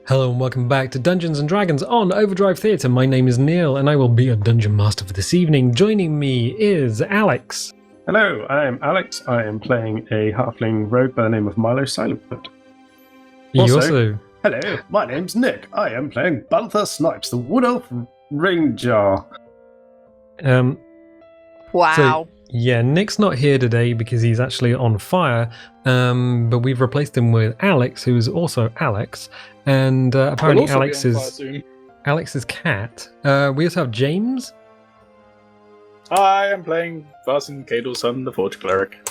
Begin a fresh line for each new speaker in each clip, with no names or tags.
Hello and welcome back to Dungeons & Dragons on Overdrive Theatre. My name is Neil and I will be your Dungeon Master for this evening. Joining me is Alex.
Hello, I am Alex. I am playing a halfling rogue by the name of Milo Silentfoot.
Also,
hello, my name's Nick. I am playing Banther Snipes, the Wood Elf Ranger.
Wow.
So, Nick's not here today because he's actually on fire, but we've replaced him with Alex, who is also Alex, and apparently Alex's cat. We also have James.
Hi, I'm playing Varsin Cadle's son, the Forge Cleric.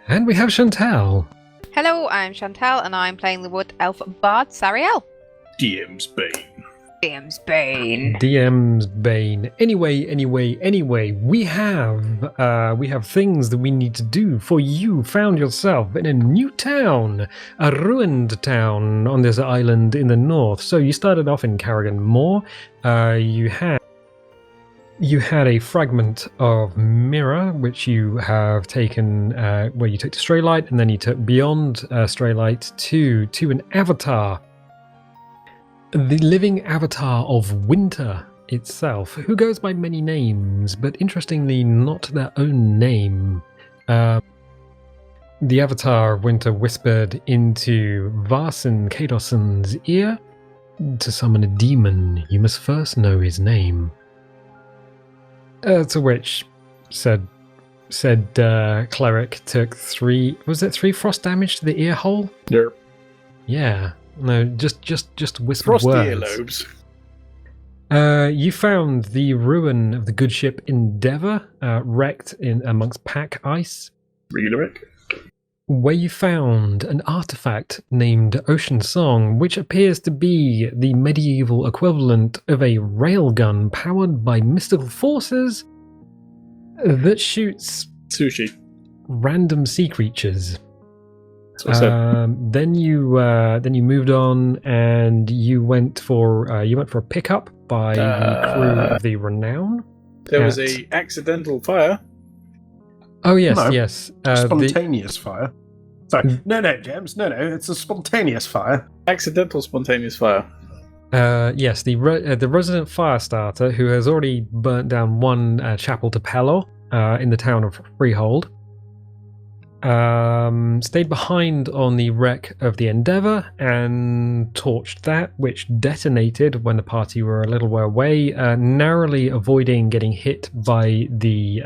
And we have Chantelle.
Hello, I'm Chantelle, and I'm playing the Wood Elf Bard, Sariel.
DM's Bane.
DM's Bane.
DM's Bane. Anyway, we have things that we need to do. For you found yourself in a new town, a ruined town on this island in the north. So you started off in Carrigan Moor. You had a fragment of mirror, which you have taken, where you took to Straylight, and then you took beyond Straylight to an avatar. The living avatar of Winter itself, who goes by many names, but interestingly not their own name. The avatar of Winter whispered into Varsin Kadoson's ear, "To summon a demon, you must first know his name." To which said cleric took three frost damage to the ear hole?
Yep.
Yeah. No, just whispered
Frosty
words.
earlobes.
You found the ruin of the good ship Endeavour, wrecked in amongst pack ice.
Reeleric.
Where you found an artifact named Ocean Song, which appears to be the medieval equivalent of a railgun powered by mystical forces that shoots
Sushi.
random sea creatures.
That's what I said.
Then you moved on and you went for a pickup by the crew of the Renown.
There was a accidental fire.
Oh yes,
No,
yes.
Spontaneous fire. Sorry, no, James, no, it's a spontaneous fire.
Accidental spontaneous fire.
Yes, the resident fire starter who has already burnt down one chapel to Pelor in the town of Freehold. Stayed behind on the wreck of the Endeavour and torched that, which detonated when the party were a little way away, narrowly avoiding getting hit by the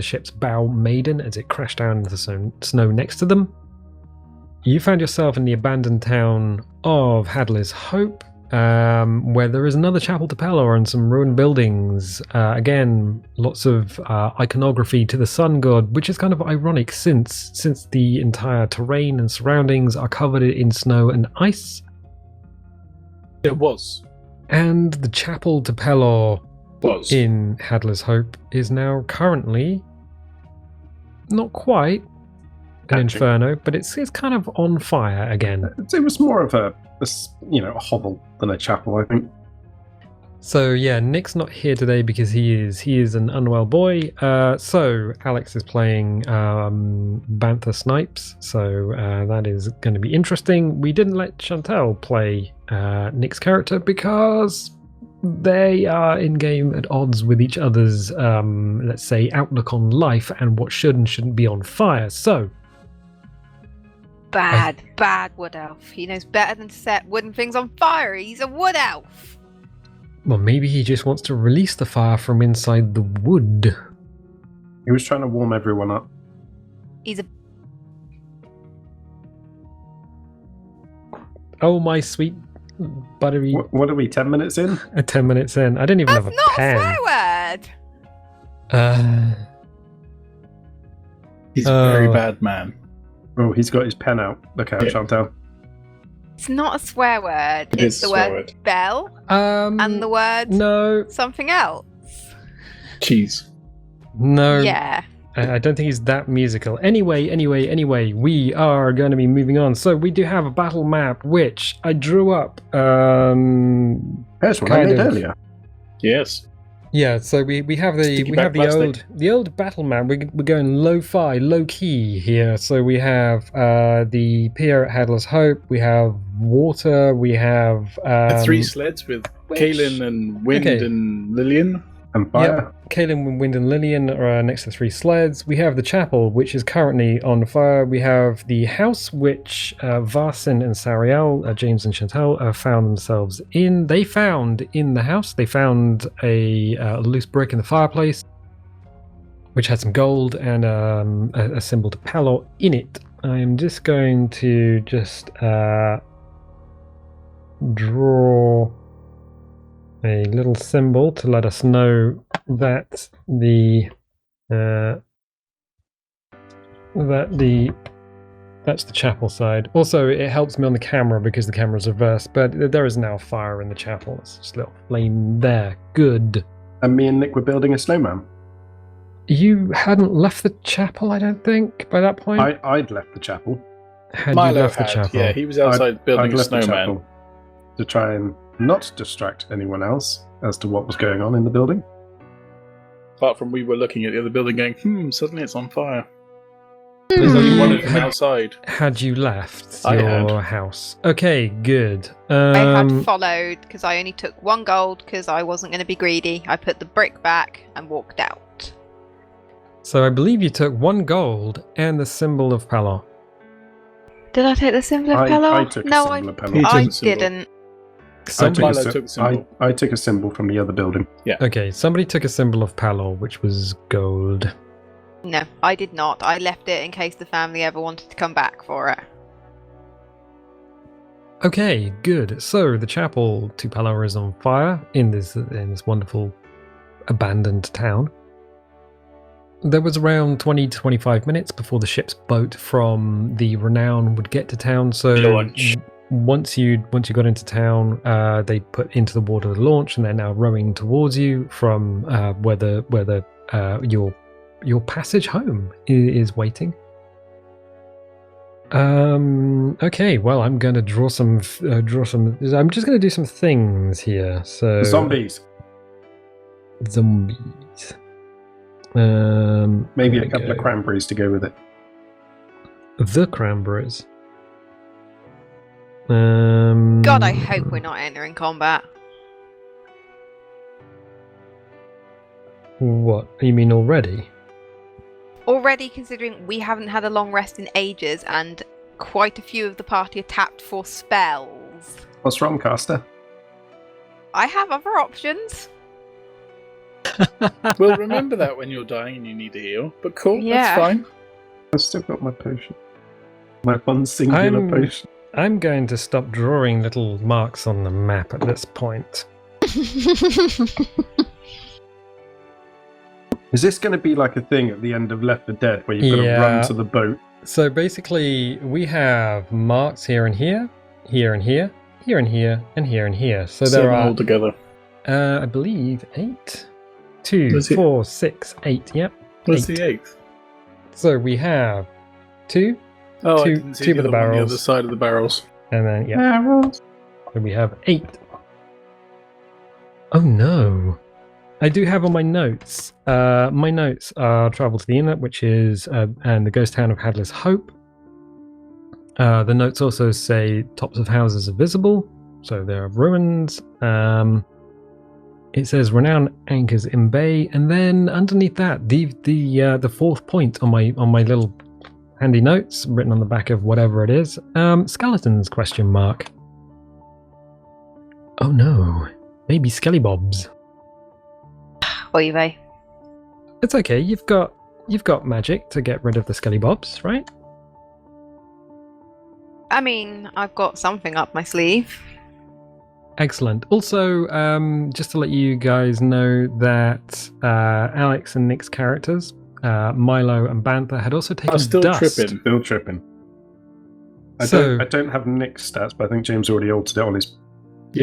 ship's bow maiden as it crashed down into the snow next to them. You found yourself in the abandoned town of Hadler's Hope, where there is another chapel to Pelor and some ruined buildings. Again, lots of iconography to the sun god, which is kind of ironic since the entire terrain and surroundings are covered in snow and ice.
It was.
And the chapel to Pelor
Was.
in Hadler's Hope is now currently not quite an inferno, but it's kind of on fire again.
It was more of a hovel than a chapel, I think.
So yeah, Nick's not here today because he is an unwell boy. So Alex is playing Banther Snipes, so that is going to be interesting. We didn't let Chantelle play Nick's character because they are in game at odds with each other's, let's say, outlook on life and what should and shouldn't be on fire. So.
Bad wood elf. He knows better than to set wooden things on fire. He's a wood elf.
Well, maybe he just wants to release the fire from inside the wood.
He was trying to warm everyone up.
He's a...
Oh, my sweet buttery...
What are we, 10 minutes in?
10 minutes in. I didn't even have a pen.
That's not a swear word.
He's a very bad man.
Oh, he's got his pen out. Look out, Chantelle.
It's not a swear word. It's the word bell and the word something else.
Cheese.
No.
Yeah.
I don't think he's that musical. Anyway, we are going to be moving on. So we do have a battle map, which I drew up.
There's one I made earlier.
Yes.
Yeah, so we have the old battle map. We're going lo-fi, low key here. So we have the pier at Hadler's Hope. We have water. We have
3 sleds with Kaelin and Wind and Lillian.
And fire.
Yep. Kaelin, Wind, and Lillian are next to 3 sleds. We have the chapel, which is currently on fire. We have the house, which Varsin and Sariel, James and Chantelle, found themselves in. They found in the house, they found a loose brick in the fireplace, which had some gold and a symbol to Palor in it. I'm just going to draw a little symbol to let us know that that's the chapel side. Also, it helps me on the camera because the camera's reversed, but there is now fire in the chapel. It's just a little flame there. Good.
And me and Nick were building a snowman.
You hadn't left the chapel, I don't think, by that point?
I'd left the chapel.
Milo had. The chapel? Yeah, he was outside building a snowman.
To try and not distract anyone else as to what was going on in the building.
Apart from we were looking at the other building going, suddenly it's on fire. There's only one of them outside.
Had you left your house? Okay, good.
I had followed because I only took 1 gold because I wasn't going to be greedy. I put the brick back and walked out.
So I believe you took 1 gold and the symbol of Palor.
Did I take the symbol of Palor?
I took a symbol of Palor.
I didn't.
I took a symbol from the other building.
Yeah.
Okay, somebody took a symbol of Palor, which was gold.
No, I did not. I left it in case the family ever wanted to come back for it.
Okay, good. So the chapel to Palor is on fire in this wonderful abandoned town. There was around 20 to 25 minutes before the ship's boat from the Renown would get to town. So
launch.
Once you got into town, they put into the water the launch, and they're now rowing towards you from where your passage home is waiting. Okay, well, I'm going to draw some. I'm just going to do some things here. So
zombies. Maybe a couple of cranberries to go with it.
The cranberries.
God, I hope we're not entering combat.
What? You mean already?
Already, considering we haven't had a long rest in ages, and quite a few of the party are tapped for spells.
What's wrong, Caster?
I have other options.
Well, remember that when you're dying and you need to heal. But cool, that's fine.
I've still got my potion. My one singular potion.
I'm going to stop drawing little marks on the map at this point.
Is this going to be like a thing at the end of Left 4 Dead where you've got to run to the boat?
So basically, we have marks here and here, here and here, here and here, and here and here. So there are
all together.
I believe 8. 2, 4, 6, 8. Yep.
What's the 8th?
So we have 2.
Oh, I didn't see
two of the barrels.
On the other side of the barrels.
And then, barrels. So we have 8. Oh no. I do have on my notes. My notes are travel to the inlet, which is, and the ghost town of Hadler's Hope. The notes also say tops of houses are visible, so there are ruins. It says Renown anchors in bay, and then underneath that, the 4th point on my little handy notes written on the back of whatever it is. Skeletons ? Oh no, baby skellybobs.
Oy vey.
It's okay. You've got magic to get rid of the skellybobs, right?
I mean, I've got something up my sleeve.
Excellent. Also, just to let you guys know that Alex and Nick's characters, Milo and Banther, had also taken dust.
Still tripping. I don't have Nick's stats, but I think James already altered it on his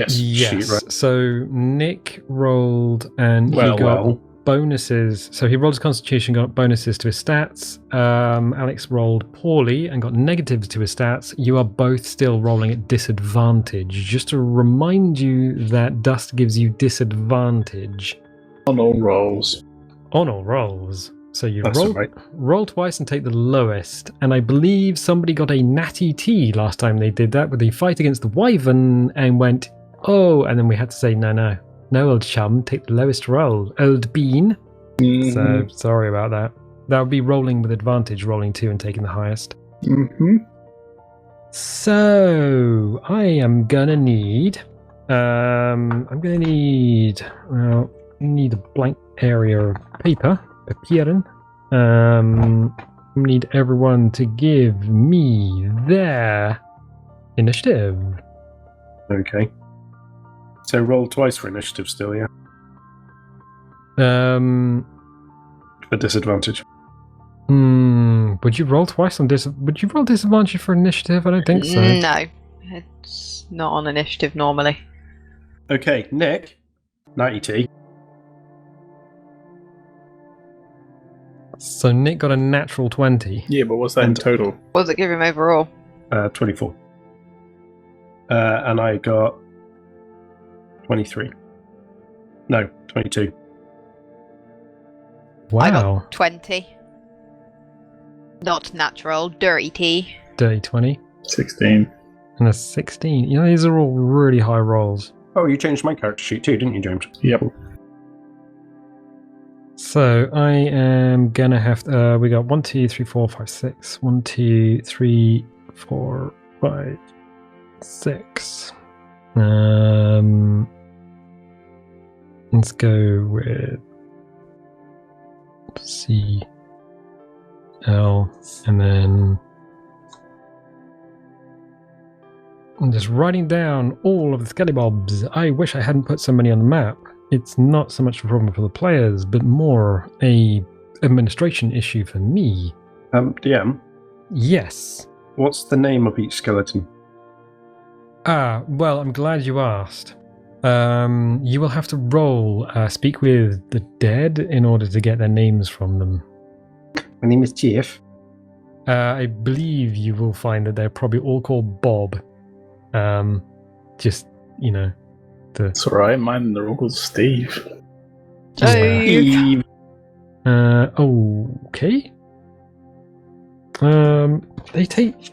sheet, right?
So Nick rolled and he got bonuses. So he rolled his constitution, got bonuses to his stats. Alex rolled poorly and got negatives to his stats. You are both still rolling at disadvantage. Just to remind you that dust gives you disadvantage.
On all rolls.
On all rolls. So you
That's
roll,
all right.
roll twice and take the lowest. And I believe somebody got a natty T last time they did that with the fight against the wyvern and went, oh, and then we had to say, no, old chum, take the lowest roll, old bean. So sorry about that. That would be rolling with advantage, rolling 2 and taking the highest.
Mm-hmm.
So I am gonna need. Well, need a blank area of paper. Papieren. Need everyone to give me their initiative.
Okay. So roll twice for initiative still, yeah? For disadvantage.
Would you roll twice on Would you roll disadvantage for initiative? I don't think so.
No, it's not on initiative normally.
Okay, Nick. 90T.
So Nick got a natural 20.
Yeah, but what's that in total?
What does it give him overall?
24. And I got 23. No, 22.
Wow.
I got 20. Not natural, dirty.
Dirty 20.
16.
And a 16. You know, these are all really high rolls.
Oh, you changed my character sheet too, didn't you, James?
Yep.
So I am gonna have to, we got 1, 2, 3, 4, 5, 6. 1, 2, 3, 4, 5, 6. Let's go with C, L, and then I'm just writing down all of the skellybobs. I wish I hadn't put so many on the map. It's not so much a problem for the players, but more a administration issue for me.
DM,
Yes.
what's the name of each skeleton?
Well, I'm glad you asked. You will have to roll, speak with the dead in order to get their names from them.
My name is Jeff.
I believe you will find that they're probably all called Bob. Just, you know,
It's alright, mine they're all called Steve.
Steve.
Okay. They take.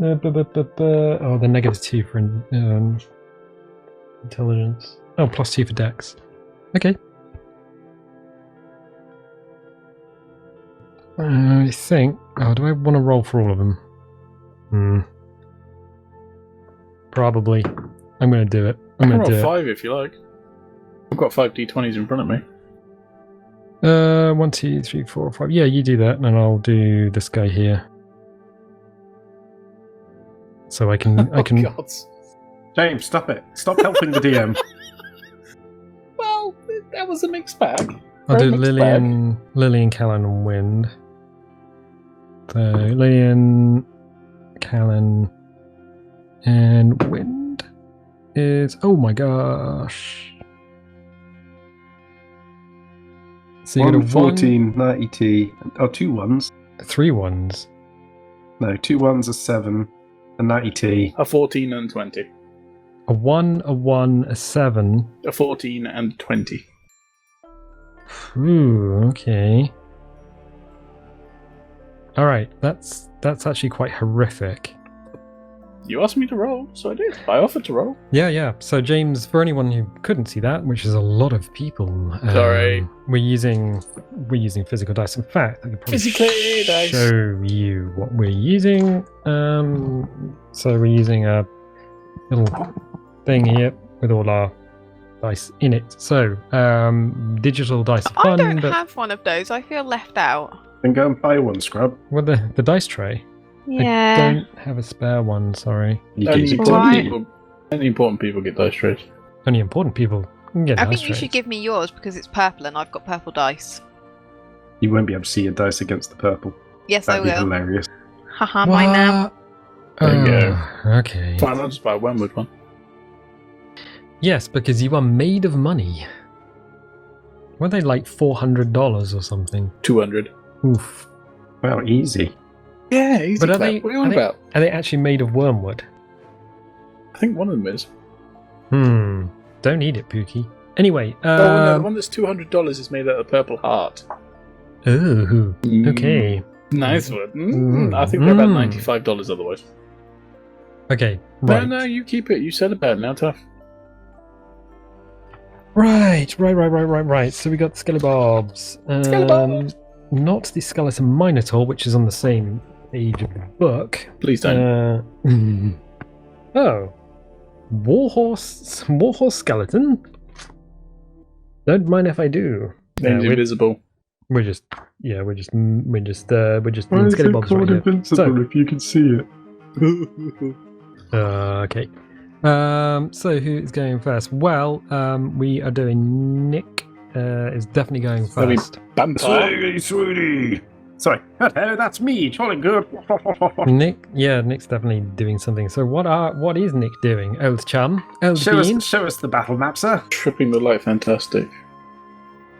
Oh, they're -2 for intelligence. Oh, +2 for dex. Okay. I think. Oh, do I want to roll for all of them? Probably. I'm going to do it. I'm going to do
roll 5 if you like. I've got 5 d20s in front of me.
1, 2, 3, 4, 5. Yeah, you do that, and I'll do this guy here. So I can.
God.
James, stop it. Stop helping the DM.
Well, that was a mixed bag.
I'll do
Very mixed bag.
Lillian, Callan, and Wind. So Lillian, Callan, and Wind is. Oh my gosh! So you get a
14, 90T. Oh, 2 1s.
3 1s.
No, 2 1s are 7. A 90T.
A 14 and 20.
A 1, a 1, a 7.
A 14 and 20.
Ooh, okay. All right, that's actually quite horrific.
You asked me to roll, so I did. I offered to roll.
Yeah. So James, for anyone who couldn't see that, which is a lot of people,
Sorry.
we're using physical dice. In fact, I could probably
Physically dice.
show you what we're using. So we're using a little thing here with all our dice in it. So digital dice are
I
fun,
don't
but
have one of those. I feel left out.
Then go and buy one, Scrub.
with the dice tray. I
Yeah.
don't have a spare one. Sorry.
You
Only
do.
important,
Why?
people, only important people get dice trays.
Only important people can get
I
dice
think you
trays.
should give me yours because it's purple and I've got purple dice.
You won't be able to see your dice against the purple.
Yes,
That'd be
I will.
hilarious.
Haha, mine now.
What?
There you go.
Okay.
Fine, I'll just buy a Wormwood one.
Yes, because you are made of money. Were they like $400 or something?
200.
Oof.
Wow, easy.
Yeah, easy.
But are
clap.
they,
What are you on about?
are they actually made of wormwood?
I think one of them is.
Don't eat it, Pookie. Anyway,
no, the one that's $200 is made out of purple heart.
Oh, okay.
Nice one. I think they're about $95 otherwise.
Okay, right.
No, you keep it. You said about it now, tough.
Right. So we got Skellybobs.
Skellybobs!
Not the Skeleton Minotaur, which is on the same page of the book.
Please don't.
Warhorse skeleton. Don't mind if I do.
Named invisible.
We're just
Why is it
Skellybobs
called
right here.
invincible if you can see it?
Okay. So who is going first? Well, we are doing Nick. Is definitely going first.
Banther.
Sweetie. Sorry. Hello, that's me. Jolly good.
Nick's definitely doing something. So what is Nick doing? Old chum, old bean.
Show us the battle map, sir.
Tripping the light, fantastic.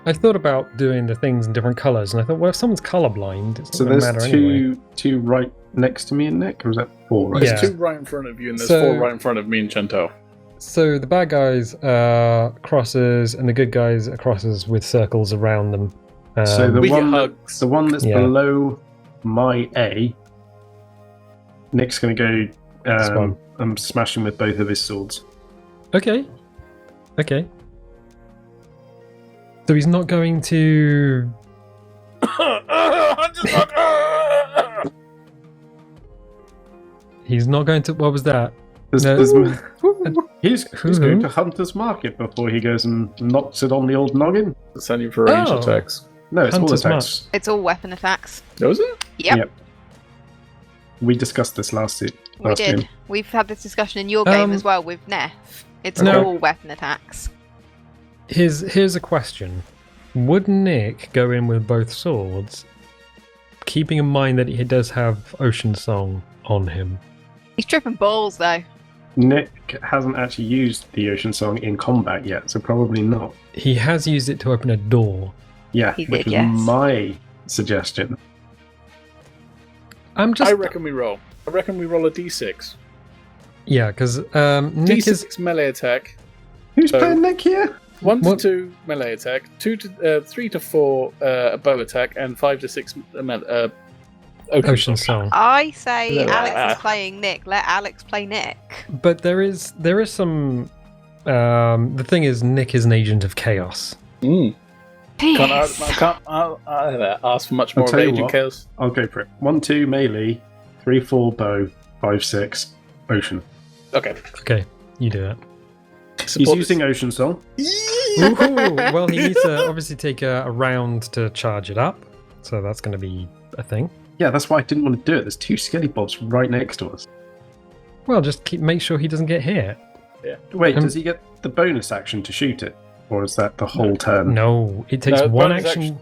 I thought about doing the things in different colours, and I thought, well, if someone's colourblind, it's
So
not going to
there's
matter anyway.
two right next to me and Nick, or is that four? Right?
There's 2 right in front of you, and there's 4 right in front of me and Chantelle.
So the bad guys are crosses, and the good guys are crosses with circles around them.
So
we get hugs.
the one that's below my A, Nick's going to go. I'm smashing with both of his swords.
Okay. So he's not going to. He's not going to. What was that?
He's going to Hunter's Market before he goes and knocks it on the old noggin.
It's only for range attacks.
No, it's
Hunter's
all attacks.
It's all weapon attacks.
Was it?
Yep.
We discussed this last
We did.
game.
We've had this discussion in your game as well with Neff. It's
No.
all weapon attacks.
Here's a question: would Nick go in with both swords, keeping in mind that he does have Ocean Song on him?
He's tripping balls though.
Nick hasn't actually used the Ocean Song in combat yet, so probably not.
He has used it to open a door.
Yeah,
He
which
did,
was
yes.
my suggestion.
I
reckon we roll. I reckon we roll a d6.
Yeah, because Nick
D6
is.
melee attack.
Who's
So-
playing Nick here?
1 to
What?
2 melee attack, 3 to 4 bow attack, and 5 to 6
Ocean Song.
I say
Yeah.
Alex is playing Nick. Let Alex play Nick.
But there is some. The thing is, Nick is an agent of chaos.
I
Yes.
can't ask for much more
I'll
of
tell you
Agent
what.
Chaos.
I'll go for it. 1, 2 melee, 3, 4 bow, 5, 6 ocean.
Okay.
Okay, you do that.
He's using Ocean Song.
Woohoo! Well, he needs to obviously take a round to charge it up, so that's going to be a thing.
Yeah, that's why I didn't want to do it. There's 2 Skellybobs right next to us.
Well, just make sure he doesn't get hit.
Wait, does he get the bonus action to shoot it? Or is that the whole turn?
No, it takes
No,
one
bonus
action.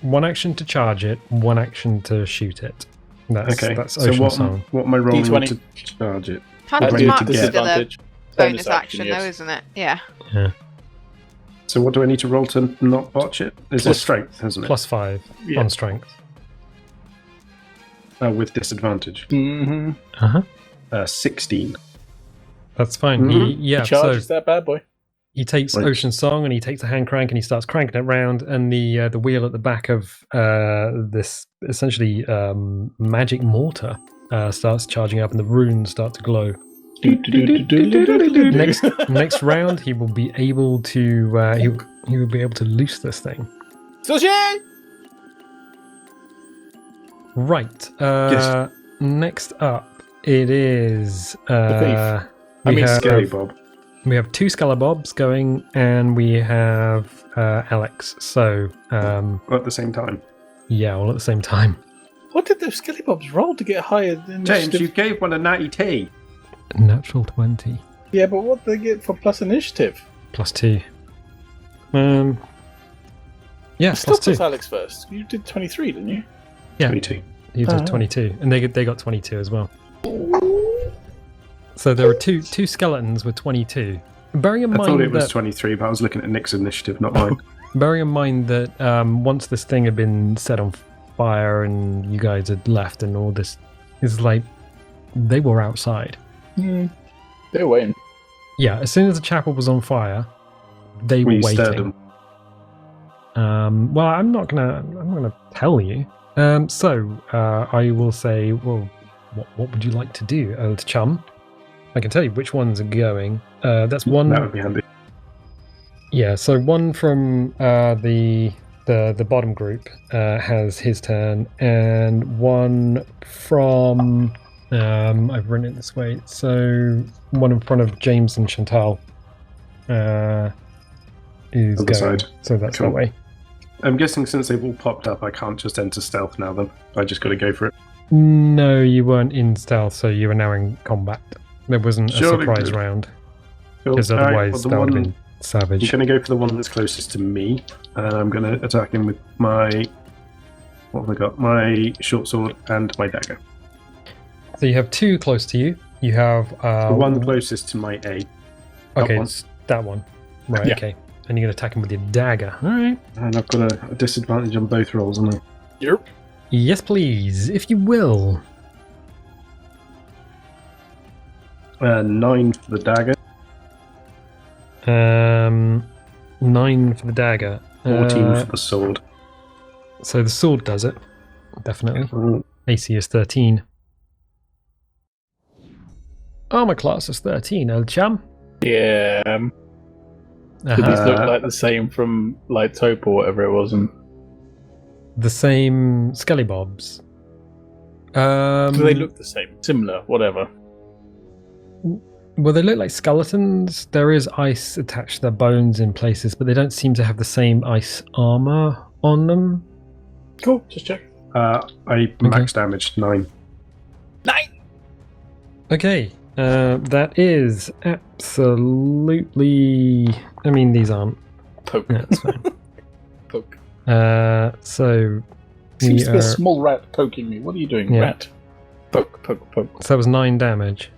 One action to charge it, one action to shoot it. That's
so
Ocean
what,
Song.
what am I rolling
D20.
to charge it?
Hunter's
do
Mark's
to get
still a
disadvantage.
bonus action though,
yes.
isn't it? Yeah.
So what do I need to roll to not botch it? It's
Plus-
a strength, isn't it?
+5
Yeah.
on strength.
With disadvantage.
Mm-hmm.
16.
That's fine.
Mhm.
Charges that bad boy.
He takes
Right.
Ocean Song and he takes a hand crank and he starts cranking it round, and the wheel at the back of this essentially magic mortar starts charging up, and the runes start to glow. Next round, he will be able to he will be able to loose this thing.
Sushi!
Right.
Yes.
Next up, it is
Skellybob.
we have 2 Skellybobs going, and we have Alex. So
At the same time.
yeah, all at the same time.
What did those Skellybobs roll to get higher than
James, you gave one a natty T.
Natural 20
Yeah, but what did they get for plus initiative?
+2. Yeah,
Still
+2.
plus Alex first. You did 23, didn't you?
Yeah.
22.
He does 22, and they got 22 as well. So there are two skeletons with 22. Bearing in
I
mind
thought it was
that
23, but I was looking at Nick's initiative, not mine.
bearing in mind that once this thing had been set on fire and you guys had left and all this, is like they were outside.
They're waiting.
Yeah, as soon as the chapel was on fire, they were
We stirred
waiting.
them.
Well, I'm not gonna tell you. I will say, well, what would you like to do, old chum? I can tell you which ones are going. That's one.
That would be handy.
Yeah, so one from the bottom group has his turn, and one from I've written it this way. So one in front of James and Chantelle is
Other
going.
side.
So that's
Cool.
that way.
I'm guessing since they've all popped up, I can't just enter stealth now. Then I just got to go for it.
No, you weren't in stealth, so you are now in combat. There wasn't a
Surely
surprise
good.
round,
Cool.
because
Alright,
otherwise
well, the
that would have
one-
been savage.
I'm going to go for the one that's closest to me, and I'm going to attack him with my. What have I got? My short sword and my dagger.
So you have two close to you. You have
The one closest to my A.
Okay,
one.
it's that one. Right.
Yeah.
Okay. And you're gonna attack him with your dagger. All right.
And I've got a disadvantage on both rolls, haven't I?
Yep.
Yes, please, if you will.
9 for the dagger,
9 for the dagger.
14 for the sword.
So the sword does it. Definitely.
Mm,
AC is 13. Armor class is 13, old chum.
Yeah.
Uh-huh.
Did these look like the same from like Taupe or whatever it was? And
The same Skelly-Bobs.
do they look the same? Similar, whatever.
Well, they look like skeletons. There is ice attached to their bones in places, but they don't seem to have the same ice armor on them.
Cool, just check.
I max damage 9.
9!
Okay, that is absolutely. I mean, these aren't.
Poke.
Yeah, that's fine.
Poke.
So
Seems
we
to be a
are-
small rat poking me. What are you doing,
Yeah.
rat? Poke, poke, poke.
so that was 9 damage.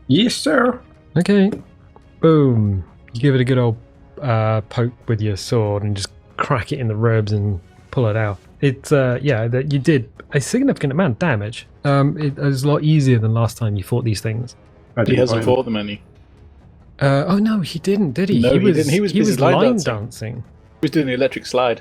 Yes, sir.
Okay, boom. You give it a good old poke with your sword and just crack it in the ribs and pull it out. It's that you did a significant amount of damage. It was a lot easier than last time you fought these things.
I
He
didn't
hasn't
find-
fought them any.
Oh no, he didn't, did he?
No, he didn't. He was busy line
line
dancing.
dancing.
He was doing the electric slide.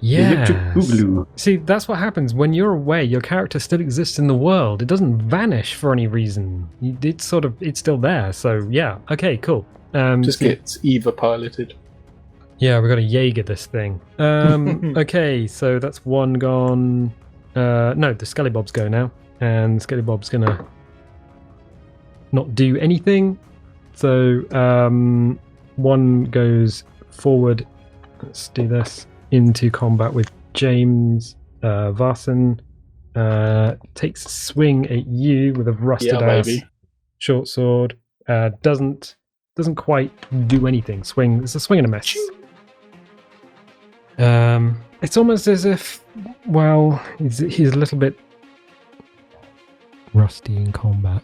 Electric
Yeah.
boogaloo.
See, that's what happens when you're away. Your character still exists in the world. It doesn't vanish for any reason. It's still there. So yeah, okay, cool.
Just gets Eva piloted.
Yeah, we've got to Jaeger this thing. Okay, so that's one gone. No, the Skelly Bobs go now, and Skelly Bob's gonna not do anything. So one goes forward. Let's do this into combat with James. Varson takes a swing at you with a rusted ass
baby.
short sword. Doesn't quite do anything. It's a swing and a miss. It's almost as if, well, he's a little bit rusty in combat.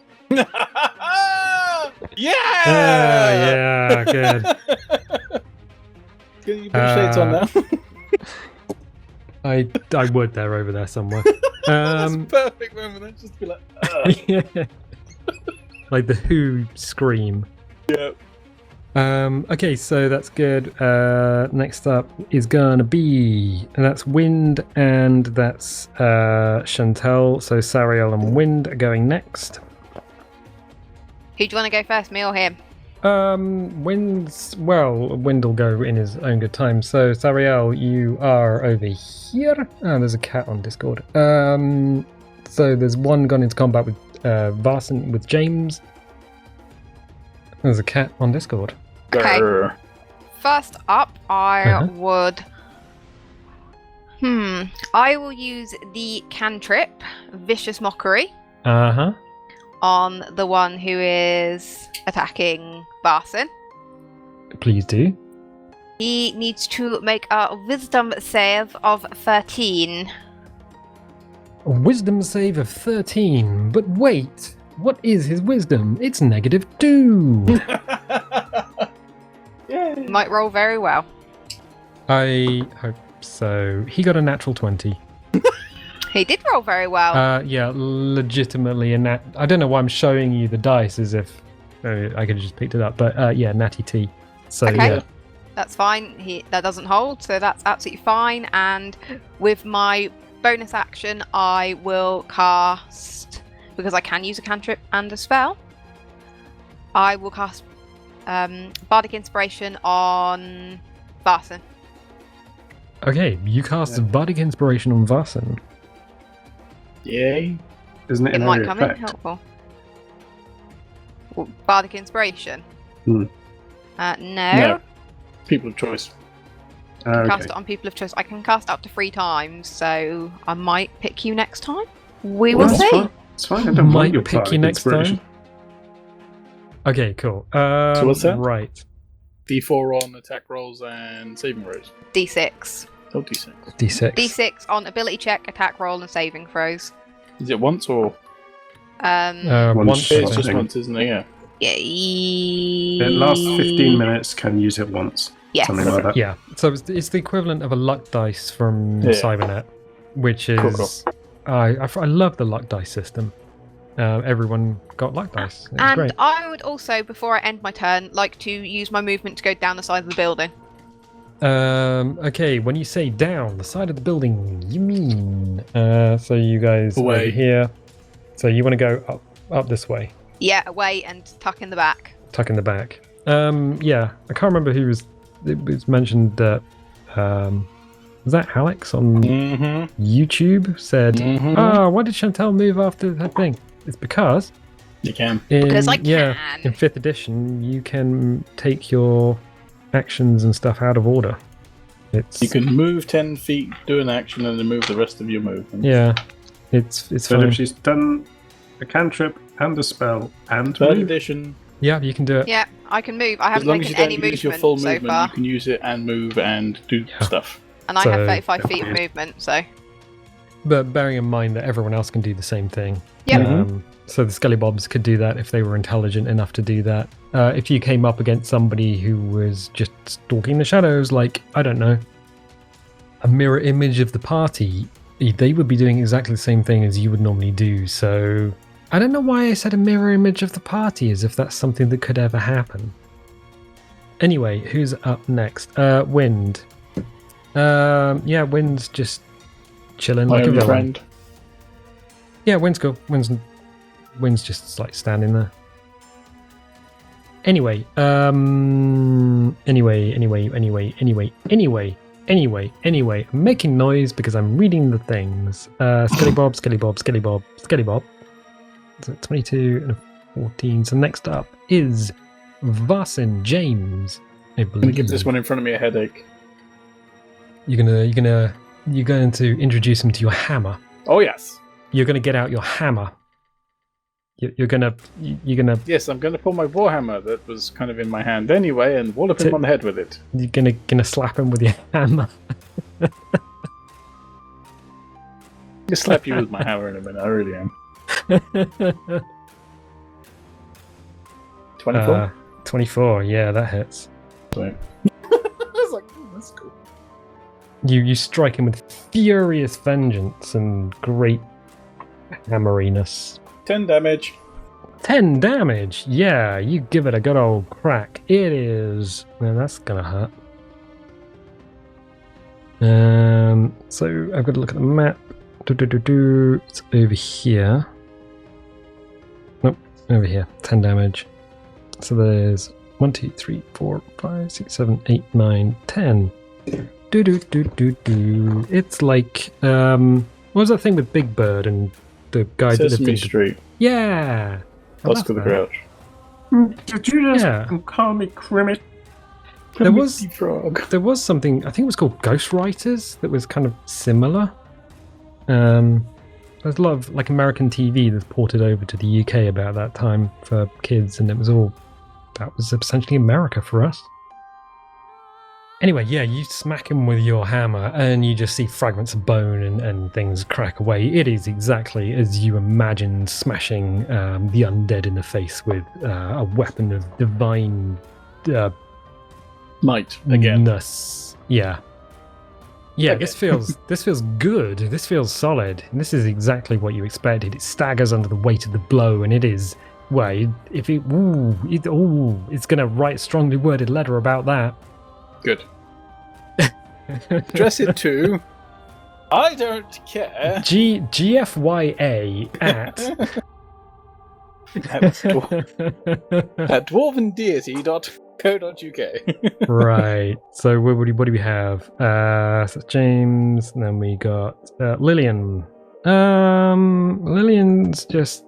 Yeah!
Yeah, good.
Can you put your shades on now?
I would. They're over there somewhere.
That's perfect moment. Then just be like,
Yeah. Like the Who scream.
yeah.
Okay, so that's good. Next up is gonna be, and that's Wind, and that's Chantelle. So Sariel and Wind are going next.
Who do you want to go first, me or him?
Wind will go in his own good time. So Sariel, you are over here. Oh, there's a cat on Discord. So there's one gone into combat with Varson with James. There's a cat on Discord.
Okay.
Grr.
First up, I
Uh-huh.
would. I will use the cantrip, Vicious Mockery,
Uh-huh.
on the one who is attacking Barson.
Please do.
He needs to make a wisdom save of 13.
A wisdom save of 13. But wait, what is his wisdom? It's -2.
Yay.
Might roll very well.
I hope so. He got a natural 20.
He did roll very well.
Yeah, legitimately a nat. I don't know why I'm showing you the dice as if I could have just picked it up, but yeah, natty T. So
Okay.
yeah.
That's fine. That doesn't hold, so that's absolutely fine. And with my bonus action, I will cast, because I can use a cantrip and a spell, I will cast Bardic Inspiration on Varson.
Okay, you cast Bardic Inspiration on Varson.
Yay.
Isn't it
It
an
might
area
come in
effect?
helpful. Well, Bardic Inspiration?
Hmm.
No.
People of choice.
I can
Okay.
cast it on People of Choice. I can cast up to 3 times, so I might pick you next time. We will
Well, that's
see.
fine. It's fine. I don't
Might
want your
pick you
Bardic
next
Inspiration.
time. Okay, cool.
So what's that?
Right.
D4 on attack rolls and saving throws.
D6.
Oh, D6.
D6.
D6 on ability check, attack roll, and saving throws.
Is it once or?
Um,
Once.
It's
I
just
think.
once, isn't it? Yeah.
It lasts 15 minutes, can use it once.
Yes.
Something like that.
Yeah, so it's the equivalent of a luck dice from
Yeah.
Cybernet, which is I love the luck dice system. Everyone got luck dice. It's
And
great.
I would also, before I end my turn, like to use my movement to go down the side of the building.
Okay, when you say down the side of the building, you mean so you guys
Away.
over here. So you want to go up this way,
Yeah, away and tuck in the back.
tuck in the back. Yeah, I can't remember who was. It was mentioned that was that Alex on
Mm-hmm.
YouTube said,
Mhm.
why did Chantelle move after that thing? It's because
You can.
Because I
in
can.
5th edition you can take your actions and stuff out of order. It's
You can move 10 feet, do an action, and then move the rest of your movement.
yeah, it's
So
fine.
if she's done a cantrip and a spell and
Third
move,
edition,
Yeah, you can do it.
Yeah, I can move. I
as
haven't
long as you
taken
don't
any
use your
movement
full
so
movement,
far.
you can use it and move and do stuff.
And I
So-
have 35 feet of
Yeah.
movement, so.
But bearing in mind that everyone else can do the same thing.
Yep.
So the Scullybobs could do that if they were intelligent enough to do that. If you came up against somebody who was just stalking the shadows, like, I don't know, a mirror image of the party, they would be doing exactly the same thing as you would normally do. So I don't know why I said a mirror image of the party, as if that's something that could ever happen. Anyway, who's up next? Wind. Yeah, Wind's just chilling
My
like a
only
villain.
friend.
Yeah, Wind's cool. Wind's just like standing there. Anyway, anyway, I'm making noise because I'm reading the things. Scullybob. So 22 and a 14. So next up is Varson James. I
I'm gonna
believe
give this one in front of me a headache.
you're going to introduce him to your hammer.
Oh yes,
You're going to get out your hammer. You're gonna.
yes. I'm gonna pull my warhammer that was kind of in my hand anyway, and wallop him on the head with it.
You're gonna slap him with your hammer.
I'll slap you with my hammer in a minute. I really am. 24.
24. Yeah, that hits.
I was like, oh, that's cool.
You strike him with furious vengeance and great hammeriness.
10 damage.
10 damage. Yeah, you give it a good old crack. It is. Man, that's gonna hurt. So I've got to look at the map. It's over here. Nope, over here. 10 damage. So there's 1, 2, 3, 4, 5, 6, 7, 8, 9, 10. It's like what was that thing with Big Bird and the guy that lived
Sesame
in
Street.
Yeah. I love
Oscar the
that.
Grouch.
did you just
Yeah.
call me Crimmit?
There was-
Frog.
There was something, I think it was called Ghostwriters, that was kind of similar. There's a lot of like American TV that's ported over to the UK about that time for kids, and that was essentially America for us. Anyway, yeah, you smack him with your hammer and you just see fragments of bone and things crack away. It is exactly as you imagined smashing the undead in the face with a weapon of divine
Might again.
ness. Yeah. Yeah,
Okay.
this feels good. This feels solid. And this is exactly what you expected. It staggers under the weight of the blow, and it is Well, if he, it's going to write a strongly worded letter about that.
Good. Address it to. I don't care.
GFYA at
at dwarvendeity.co.uk.
Right. So what do we have? So James, and then we got Lillian. Lillian's just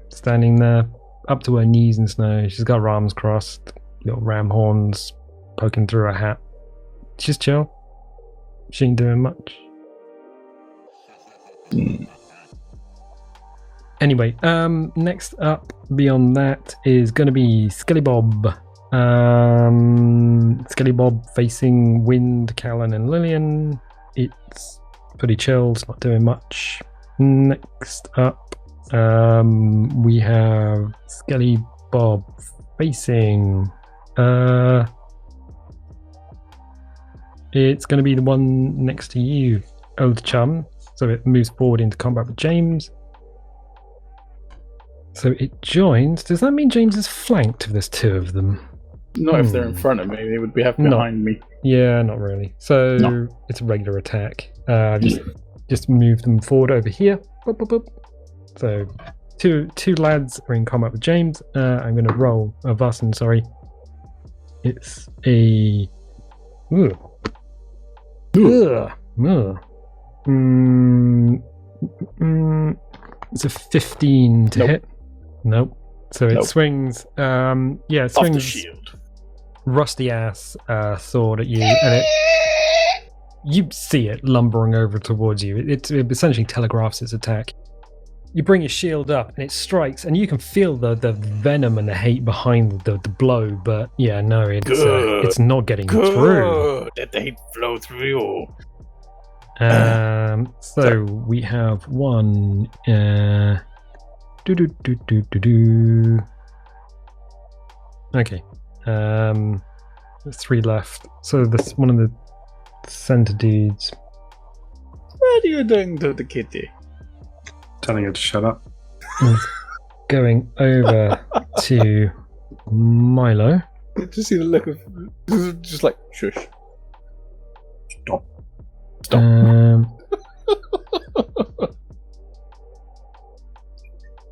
standing there, up to her knees in snow. She's got her arms crossed, little ram horns poking through her hat. She's chill. She ain't doing much. Anyway, next up beyond that is going to be Skelly Bob. Skelly Bob facing Wind, Callan, and Lillian. It's pretty chill. It's not doing much. Next up, we have Skelly Bob facing. It's going to be the one next to you, Old Chum. So it moves forward into combat with James. So it joins. Does that mean James is flanked if there's two of them?
Not if they're in front of me. They would be behind me.
Yeah, not really. So it's a regular attack. Just move them forward over here. Boop, boop, boop. So two lads are in combat with James. I'm going to roll. Vasen, sorry. It's a. It's a 15 to hit. Nope. So it swings. It swings.
Off the shield.
Rusty ass sword at you, and you see it lumbering over towards you. It essentially telegraphs its attack. You bring your shield up, and it strikes, and you can feel the venom and the hate behind the blow. But yeah, no, it's not getting through.
Let the hate flow through you.
So we have one. Okay. There's 3 left. So this one of the center dudes.
What are you doing to the kitty?
Telling her to shut up.
Going over to Milo.
Just see the look of just like shush. Stop.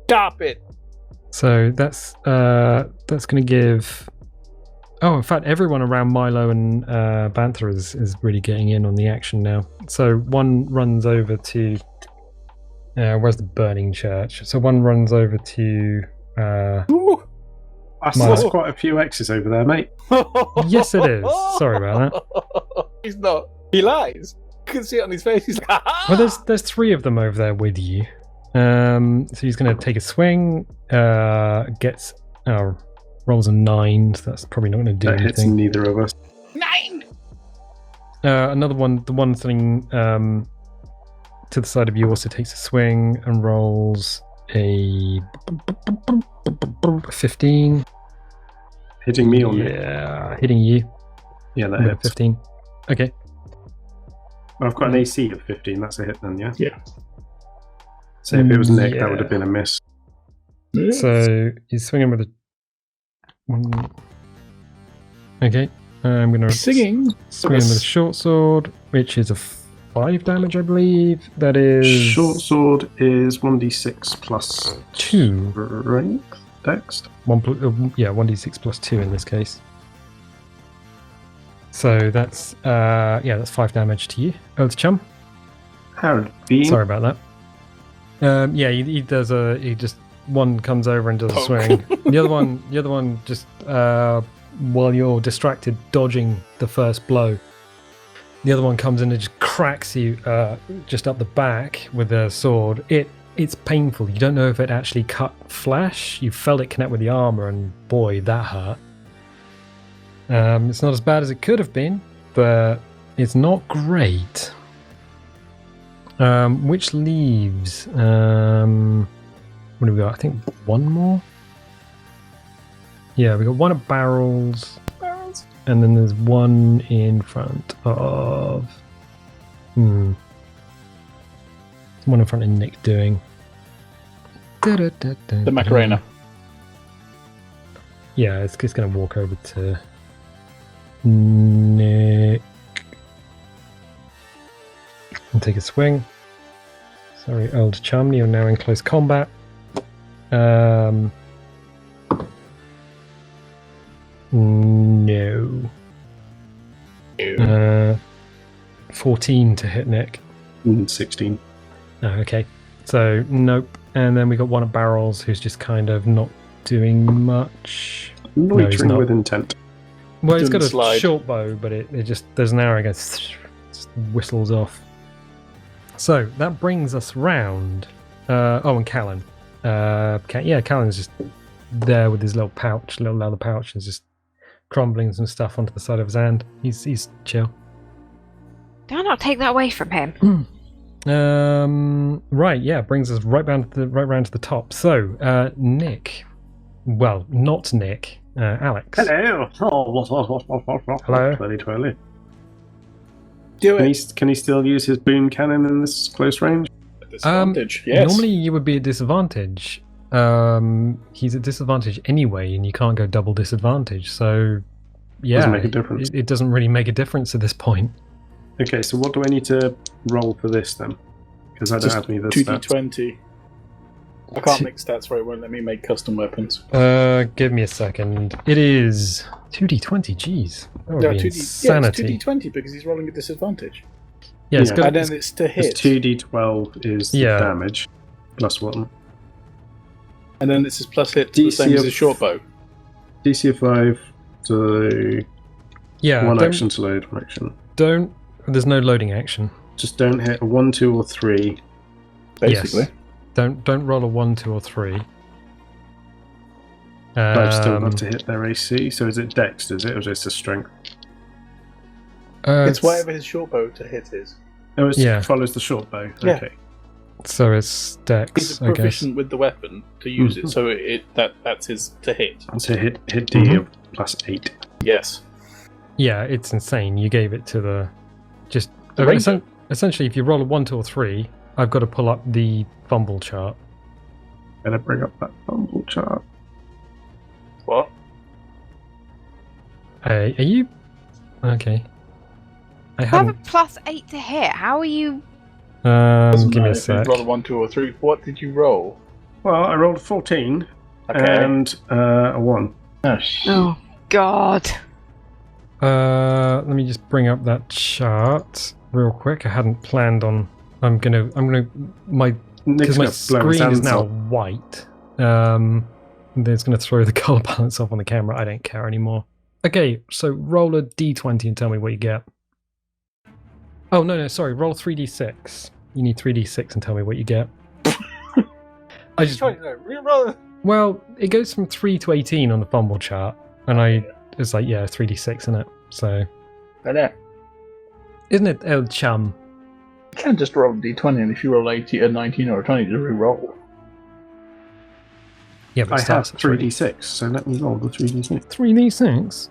Stop it.
So that's going to give. Oh, in fact, everyone around Milo and Banther is really getting in on the action now. So one runs over to. Where's the burning church? So one runs over to.
I saw quite a few X's over there, mate.
Yes, it is. Sorry about that.
He's not. He lies. You can see it on his face. He's like,
well, there's 3 of them over there with you. So he's going to take a swing. Gets rolls a 9. So that's probably not going to do anything.
Hits neither of us.
9.
Another one. The one sitting to the side of you also takes a swing and rolls a 15.
Hitting me on
Yeah, hitting you.
Yeah, that hits.
15. Okay.
I've got an AC of 15. That's a hit then, yeah?
Yeah.
So if it was Nick, that would have been a miss.
So he's swinging with a 1. Okay. I'm going to swing with a short sword, which is a 5 damage, I believe. That is...
Short sword is 1d6 plus
2.
Strength? Dex?
1d6 plus 2 in this case. So that's 5 damage to you. Oath Chum.
Harold Bean.
Sorry about that. He does he just one comes over and does a swing. The other one just while you're distracted dodging the first blow, the other one comes in and just cracks you just up the back with a sword. It's painful. You don't know if it actually cut flesh. You felt it connect with the armor, and boy, that hurt. It's not as bad as it could have been, but it's not great. Which leaves what do we got? I think one more. Yeah, we got one of barrels, and then there's one in front of. One in front of Nick doing.
The Macarena.
Yeah, it's going to walk over to Nick and take a swing. Sorry, old chum, you're now in close combat. No. 14 to hit Nick.
16.
Oh, okay. So, nope. And then we got one of Barrels who's just kind of not doing much.
Loitering
he's not.
with intent.
Well, he's
Doing
got a
slide.
short bow, but it just, there's an arrow goes, just whistles off. So, that brings us round. And Callan. Callan's just there with his little leather pouch, and just crumbling some stuff onto the side of his hand. He's chill.
Do I not take that away from him?
Right, yeah, brings us right round to the top. So, Nick. Well, not Nick. Alex.
Hello.
Hello.
Twirly.
Do it.
Can he still use his boom cannon in this close range?
Disadvantage. Yes.
Normally you would be at disadvantage. He's at disadvantage anyway, and you can't go double disadvantage. So, yeah,
Doesn't make a difference.
It doesn't really make a difference at this point.
Okay, so what do I need to roll for this then? Because I don't
Just
have any of the
2d20. I can't make stats where it won't let me make custom weapons.
Give me a second. It is 2d20. Jeez, that would
No,
be
2d,
insanity.
yeah, it's 2d20 because he's rolling a disadvantage.
Yeah, it's
Yeah.
got.
And then it's to hit.
It's 2d12 is the
Yeah.
damage plus 1.
And then this is plus hit, the same
DC
as a short bow.
DC of 5, so
Yeah,
one
don't,
action to load, one action.
don't. There's no loading action.
Just don't hit a 1, 2, or 3.
Basically.
Yes. Don't roll a 1, 2, or 3.
But I've still got to hit their AC. So is it Dex, is it? Or just a strength?
It's whatever his short bow to hit is.
Oh, it
Yeah.
follows the short bow.
Yeah.
Okay.
So it's Dex,
He's
I guess.
proficient with the weapon to use
Mhm.
it, so that's his to hit.
So hit D
Mhm.
of plus 8.
Yes.
Yeah, it's insane. You gave it to the just
The ranger.
essentially. If you roll a 1, 2, or 3, I've got to pull up the fumble chart.
Better bring up that fumble chart.
What?
Are you okay? I
I have a
haven't.
+8 to hit. How are you?
Doesn't
Give me
matter
a
if you
sec.
roll a 1, 2, or 3. What did you roll?
Well, I rolled 14
Okay.
and a 1.
Oh God.
Let me just bring up that chart real quick. I hadn't planned on. I'm gonna. My
Nick's
because my
gonna blow his
screen is
hands
now
up.
white. That's going to throw the color balance off on the camera. I don't care anymore. Okay, so roll a d20 and tell me what you get. Oh no, sorry. Roll 3d6. You need 3d6 and tell me what you get. I just
Reroll.
well, it goes from 3 to 18 on the fumble chart, and it's like 3d6 isn't it? So
I know.
isn't it, old chum?
You can't just roll a d20, and if you roll 80, a 19, or a 20, just re-roll.
Yeah, but
I
it
have
starts at
3d6, so let me roll the 3d6.
3d6.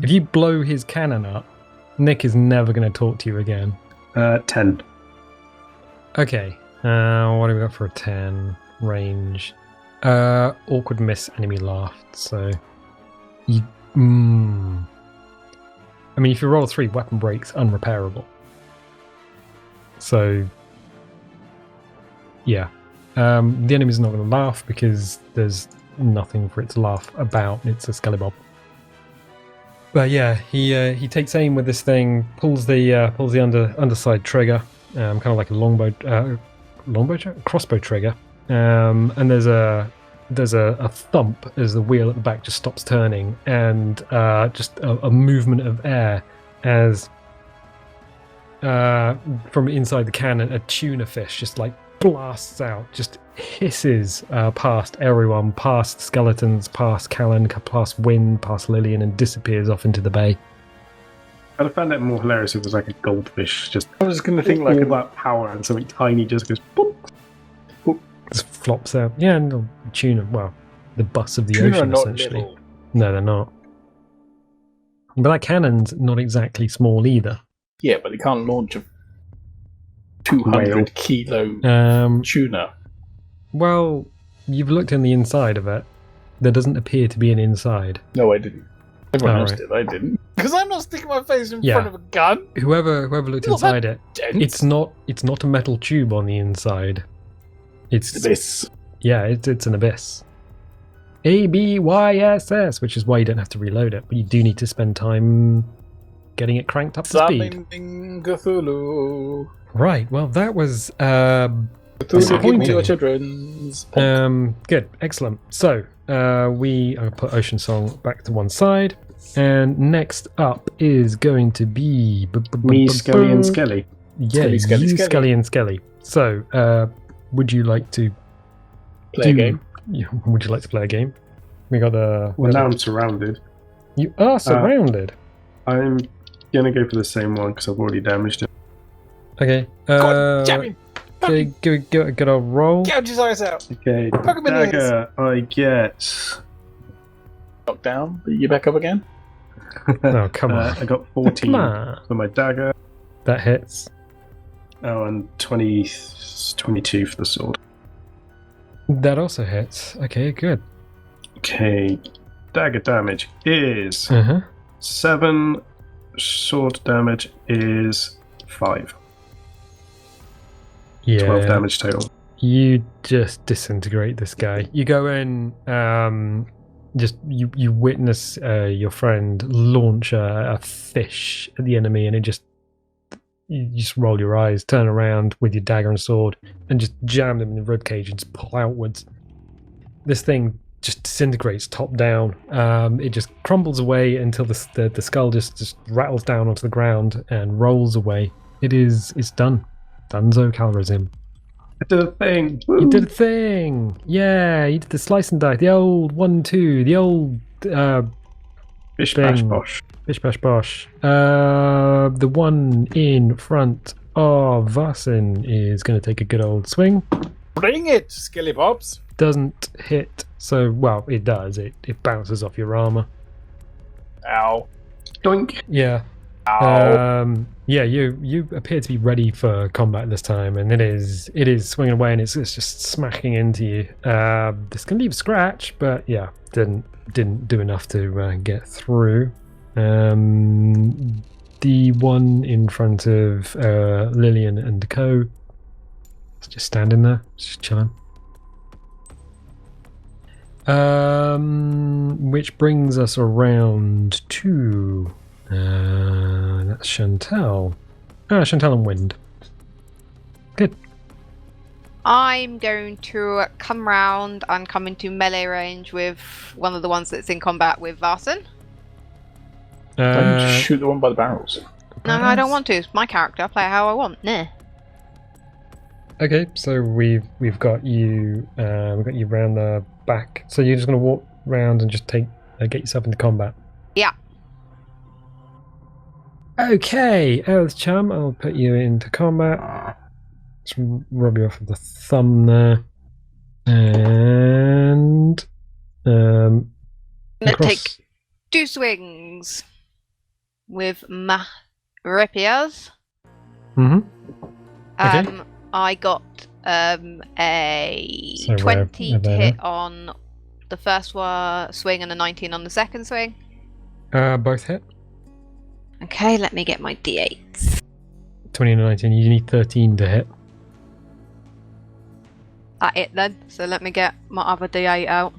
If you blow his cannon up, Nick is never going to talk to you again.
10.
Okay, what do we got for a 10 range? Awkward miss, enemy laughed. So, you. I mean, if you roll a 3, weapon breaks unrepairable. So, yeah, the enemy's not going to laugh because there's nothing for it to laugh about. It's a skellybob. But yeah, he takes aim with this thing, pulls the underside trigger, kind of like a crossbow trigger, and there's a thump as the wheel at the back just stops turning, and just a movement of air as from inside the cannon, a tuna fish just like blasts out, just hisses past everyone, past skeletons, past Callan, past Wind, past Lillian, and disappears off into the bay.
I'd have found it more hilarious if it was like a goldfish, just
I was going to think
all
like
that power and something tiny just goes boop.
Just flops out. Yeah, and the tuna, well, the bus of the
tuna are
ocean,
not
essentially.
little.
No, they're not. But that cannon's not exactly small either.
Yeah, but they can't launch a 200
Whale.
kilo
Um,
tuna.
well, you've looked in the inside of it. There doesn't appear to be an inside.
No, I didn't. Everyone else
right.
did. I didn't. Because I'm not sticking my face in
Yeah.
front of a gun.
Whoever looked
Not
inside
that
it,
dense.
it's not a metal tube on the inside. It's
This.
yeah, it's an abyss. ABYSS, which is why you don't have to reload it, but you do need to spend time getting it cranked up to speed.
Summoning Cthulhu.
Right. Well, that was
Cthulhu, give me
disappointing.
your children's.
Good, excellent. So I'm gonna put Ocean Song back to one side, and next up is going to be
Me, Skelly, and Skelly.
Yeah,
Skelly, Skelly,
you,
Skelly.
Skelly, and Skelly. So, would you like to
Play a game.
Would you like to play a game? We got the.
Well, now I'm surrounded.
You are surrounded.
I'm gonna go for the same one because I've already damaged it.
Okay.
God damn him.
Okay, give a good old roll.
Gouge his eyes out.
Okay,
Poke him in the
dagger. I get.
Knock down. But you back up again?
Oh, come on.
I got 14
Come on.
for my dagger.
That hits.
Oh, and 22 for the sword.
That also hits. Okay, good.
Okay, dagger damage is
Uh-huh.
7. Sword damage is 5.
Yeah.
12 damage total.
You just disintegrate this guy. You go in, just you witness your friend launch a fish at the enemy, and you just roll your eyes, turn around with your dagger and sword, and just jam them in the ribcage and just pull outwards. This thing just disintegrates top down. It just crumbles away until the skull just rattles down onto the ground and rolls away. It's done. Dunzo Calrissian.
I did a thing. Woo.
You did a thing! Yeah, you did the slice and dice, the old 1-2, the old
Bish bash
thing.
bosh.
Bish bash bosh. The one in front of Varsin is going to take a good old swing.
Bring it, Skilly Pops.
Doesn't hit, so, well, it does. It bounces off your armor.
Ow.
Doink.
Yeah.
Ow.
Yeah, you appear to be ready for combat this time, and it is swinging away, and it's just smacking into you. This can leave a scratch, but yeah, didn't do enough to get through. The one in front of Lillian and Co. is just standing there, just chilling. Which brings us around to that's Chantelle. Chantelle and Wind. Good.
I'm going to come round and come into melee range with one of the ones that's in combat with Varson.
Don't shoot the one by the barrels.
No, I don't want to. It's my character. I play it how I want. Nah.
Okay, so we've got you round the back. So you're just going to walk round and just get yourself into combat.
Yeah.
Okay, Earth Chum, I'll put you into combat. Just rub you off with the thumb there, and
I'm gonna
across-
take 2 swings with my rapiers.
Mhm. Okay.
I got a
So
20
we're
to
there.
hit on the first swing and a 19 on the second swing.
Both hit.
Okay, let me get my d8s.
20 and 19. You need 13 to hit.
That it then. So let me get my other d8 out.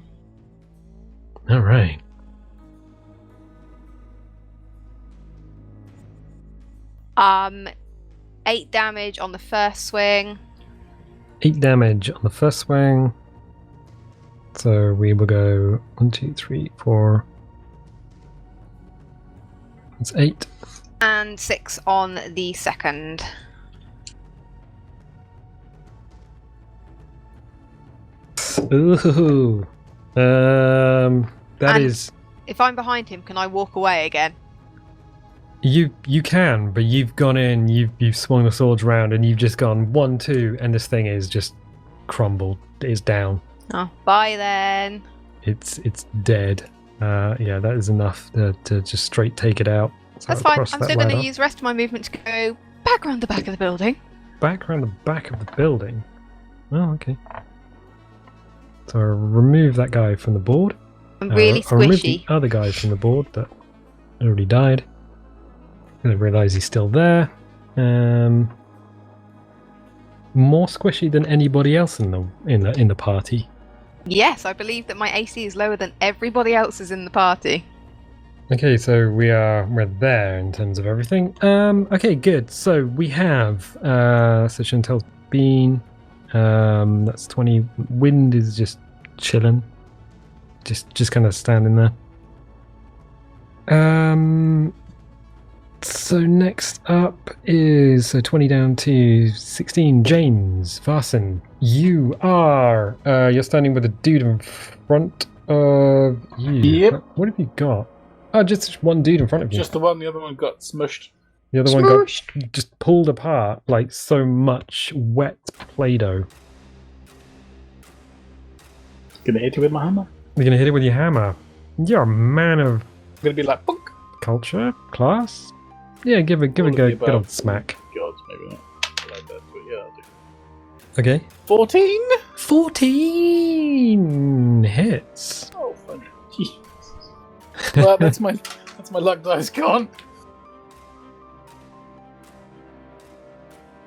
All right.
Um, 8 damage on the first swing.
8 damage on the first swing. So we will go 1, 2, 3, 4. That's 8.
And 6 on the second.
Ooh. That
And-
is.
If I'm behind him, can I walk away again?
You can, but you've gone in, you've swung the swords around, and you've just gone 1, 2, and this thing is just crumbled. It's down.
Oh, bye then.
It's dead. Yeah, that is enough to just straight take it out. So
That's
I'll
fine.
cross
I'm
that
still going
right
to
off.
use the rest of my movement to go back around the back of the building.
Back around the back of the building. Oh, okay. So I'll remove that guy from the board.
Really
I'll remove the
squishy.
other guy from the board that already died. And I realise he's still there. More squishy than anybody else in the party.
Yes, I believe that my AC is lower than everybody else's in the party.
Okay, so we're there in terms of everything. Okay, good. So we have so Chantelle's been that's 20. Wind is just chilling. Just kind of standing there. So next up is 20 down to 16. James Varson, you're standing with a dude in front of you.
Yep.
What have you got? Oh, just one dude in front of you.
Just the one. The other one got smushed.
The other one got just pulled apart like so much wet Play-Doh.
Gonna hit you with my hammer.
You're gonna hit it with your hammer. You're a man of
I'm gonna be like, punk.
culture, class. Yeah, give it a good old smack.
God, maybe not. I like that, but yeah, I'll do.
Okay.
14.
14 hits.
Oh, fun. Jesus. Well, that's my luck dice gone.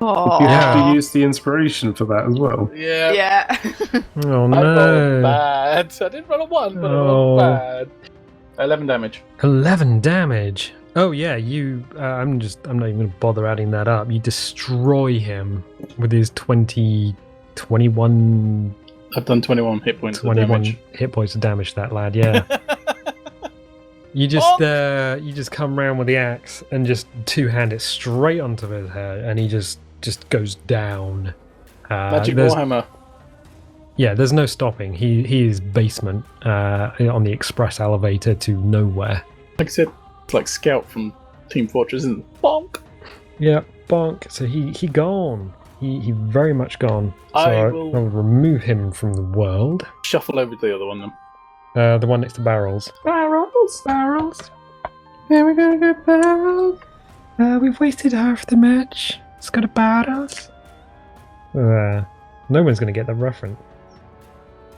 Oh,
You have to use the inspiration for that as well.
Yeah.
yeah.
Oh
I rolled
no.
bad. I didn't roll a 1, but I rolled bad. 11 damage.
11 damage. Oh yeah, I'm not even going to bother adding that up. You destroy him with his 21
I've done 21 hit points of
21
damage.
hit points of damage to that lad, yeah. You just come round with the axe and just two-hand it straight onto his head, and he just goes down.
Magic
there's-
Warhammer.
Yeah, there's no stopping. He is basement on the express elevator to nowhere.
Like I said, it's like Scout from Team Fortress, isn't it? Bonk!
Yeah, bonk. So he gone. He very much gone. So
I will-
I'll remove him from the world.
Shuffle over to the other one then.
The one next to barrels.
Barrels. There we go, barrels.
We've wasted half the match. It's got a barrels. No one's going to get the reference.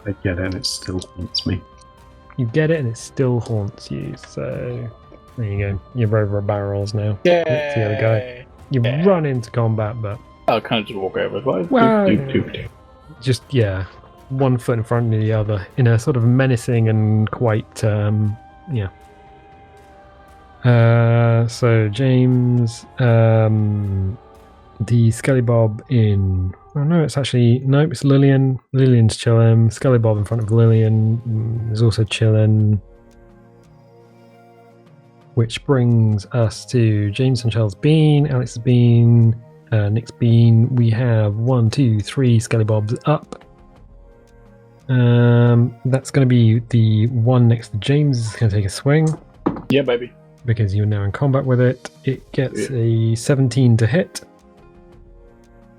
I get it, and it still haunts me.
You get it, and it still haunts you. So there you go. You're over at barrels now.
Yeah.
That's the other guy. You run into combat, but
I'll kind of just walk over. Like,
Wow.
doop.
just one foot in front of the other in a sort of menacing and quite so James, the Skellybob in it's Lillian. Lillian's chilling. Skellybob in front of Lillian is also chilling, which brings us to James and Charles Bean, Alex's Bean, Nick's Bean. We have 1, 2, 3 Skellybobs up. That's going to be the one next to James. Is going to take a swing
Yeah, baby.
because you're now in combat with it. It gets a 17 to hit.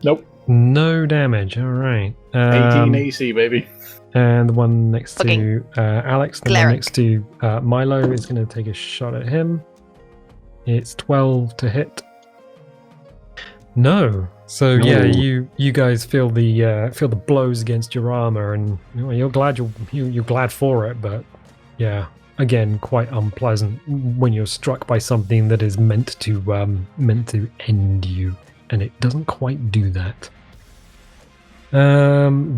Nope.
No damage. All right.
18 AC, baby.
And the one next to
Okay.
Alex, the one
Cleric.
next to Milo is going to take a shot at him. It's 12 to hit. No. So yeah, you guys feel the blows against your armor, and you're glad you're glad for it, but yeah, again, quite unpleasant when you're struck by something that is meant to end you, and it doesn't quite do that.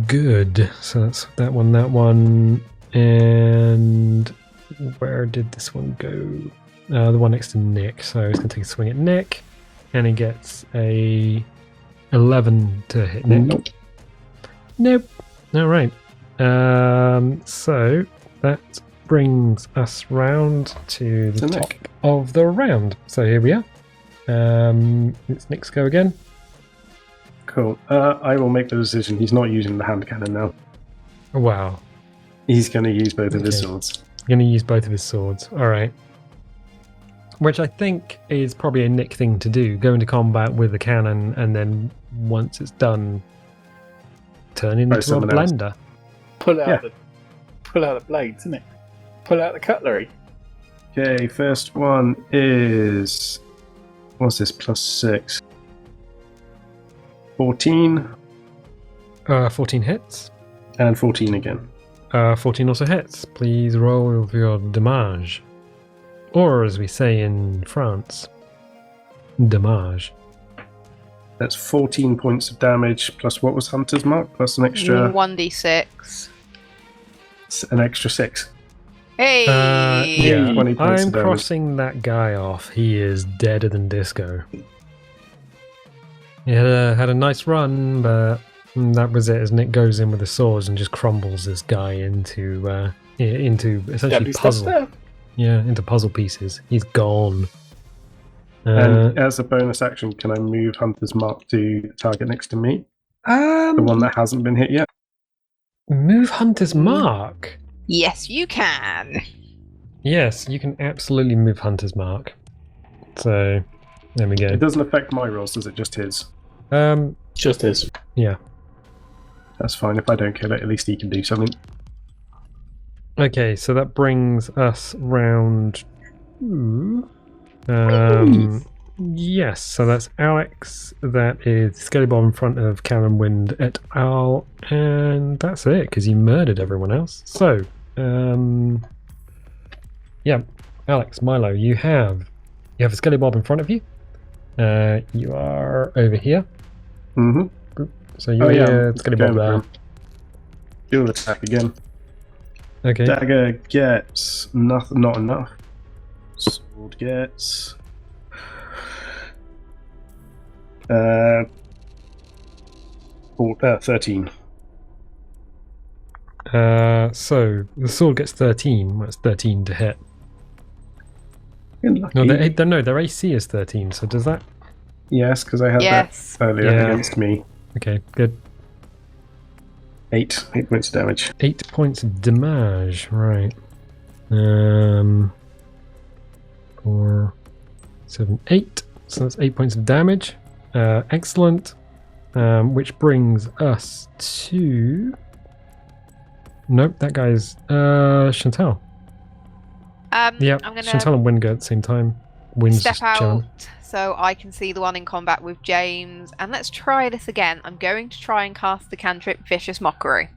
Good. So that's that one, and where did this one go? The one next to Nick. So he's gonna take a swing at Nick, and he gets a 11 to hit Nick. Nope. All right. So that brings us round to the
To
top
Nick.
of the round. So here we are. It's Nick's go again.
Cool. I will make the decision. He's not using the hand cannon now.
Wow.
He's going to use both of his
Okay.
swords.
Going to use both of his swords. All right. Which I think is probably a Nick thing to do. Go into combat with the cannon, and then once it's done, turn it into a
someone else.
blender.
Pull out
Yeah.
the blades, isn't it? Pull out the cutlery.
Okay, first one is... What's this? +6. 14
14 hits.
and 14 again.
14 also hits. Please roll with your damage. Or, as we say in France, damage.
That's 14 points of damage, plus what was Hunter's Mark? Plus an extra...
1d6.
An extra 6.
Hey!
Yeah,
20 points
I'm
of damage.
crossing that guy off. He is deader than disco. He had a nice run, but that was it. As Nick goes in with the swords and just crumbles this guy into essentially puzzle. Yeah, into puzzle pieces. He's gone.
And as a bonus action, can I move Hunter's Mark to the target next to me? The one that hasn't been hit yet?
Move Hunter's Mark?
Yes, you can.
Yes, you can absolutely move Hunter's Mark. So, there we go.
It doesn't affect my rolls, does it? Just his?
Just his.
Yeah.
That's fine. If I don't kill it, at least he can do something.
Okay, so that brings us round to... yes, so that's Alex, that is Skelly Bob in front of Callum Wind et al, and that's it, because you murdered everyone else. So, yeah, Alex, Milo, you have a Skelly Bob in front of you. You are over here.
Mm-hmm.
So you're here, Skelly Bob there.
Dual attack again.
Okay.
Dagger gets not enough. Sword gets 13.
So the sword gets 13. That's 13 to hit.
Lucky.
No, their AC is 13. So does that?
Yes, because I had
Yes.
that earlier
Yeah.
against me.
Okay, good.
8 points of damage.
8 points of damage. Right. 4, 7, 8. So that's 8 points of damage. Excellent. Which brings us to... Nope, that guy's Chantelle. Yeah,
I'm gonna
Chantelle and Wind go at the same time. Wind's
step
just
out
chilling.
so I can see the one in combat with James, and let's try this again. I'm going to try and cast the cantrip Vicious Mockery.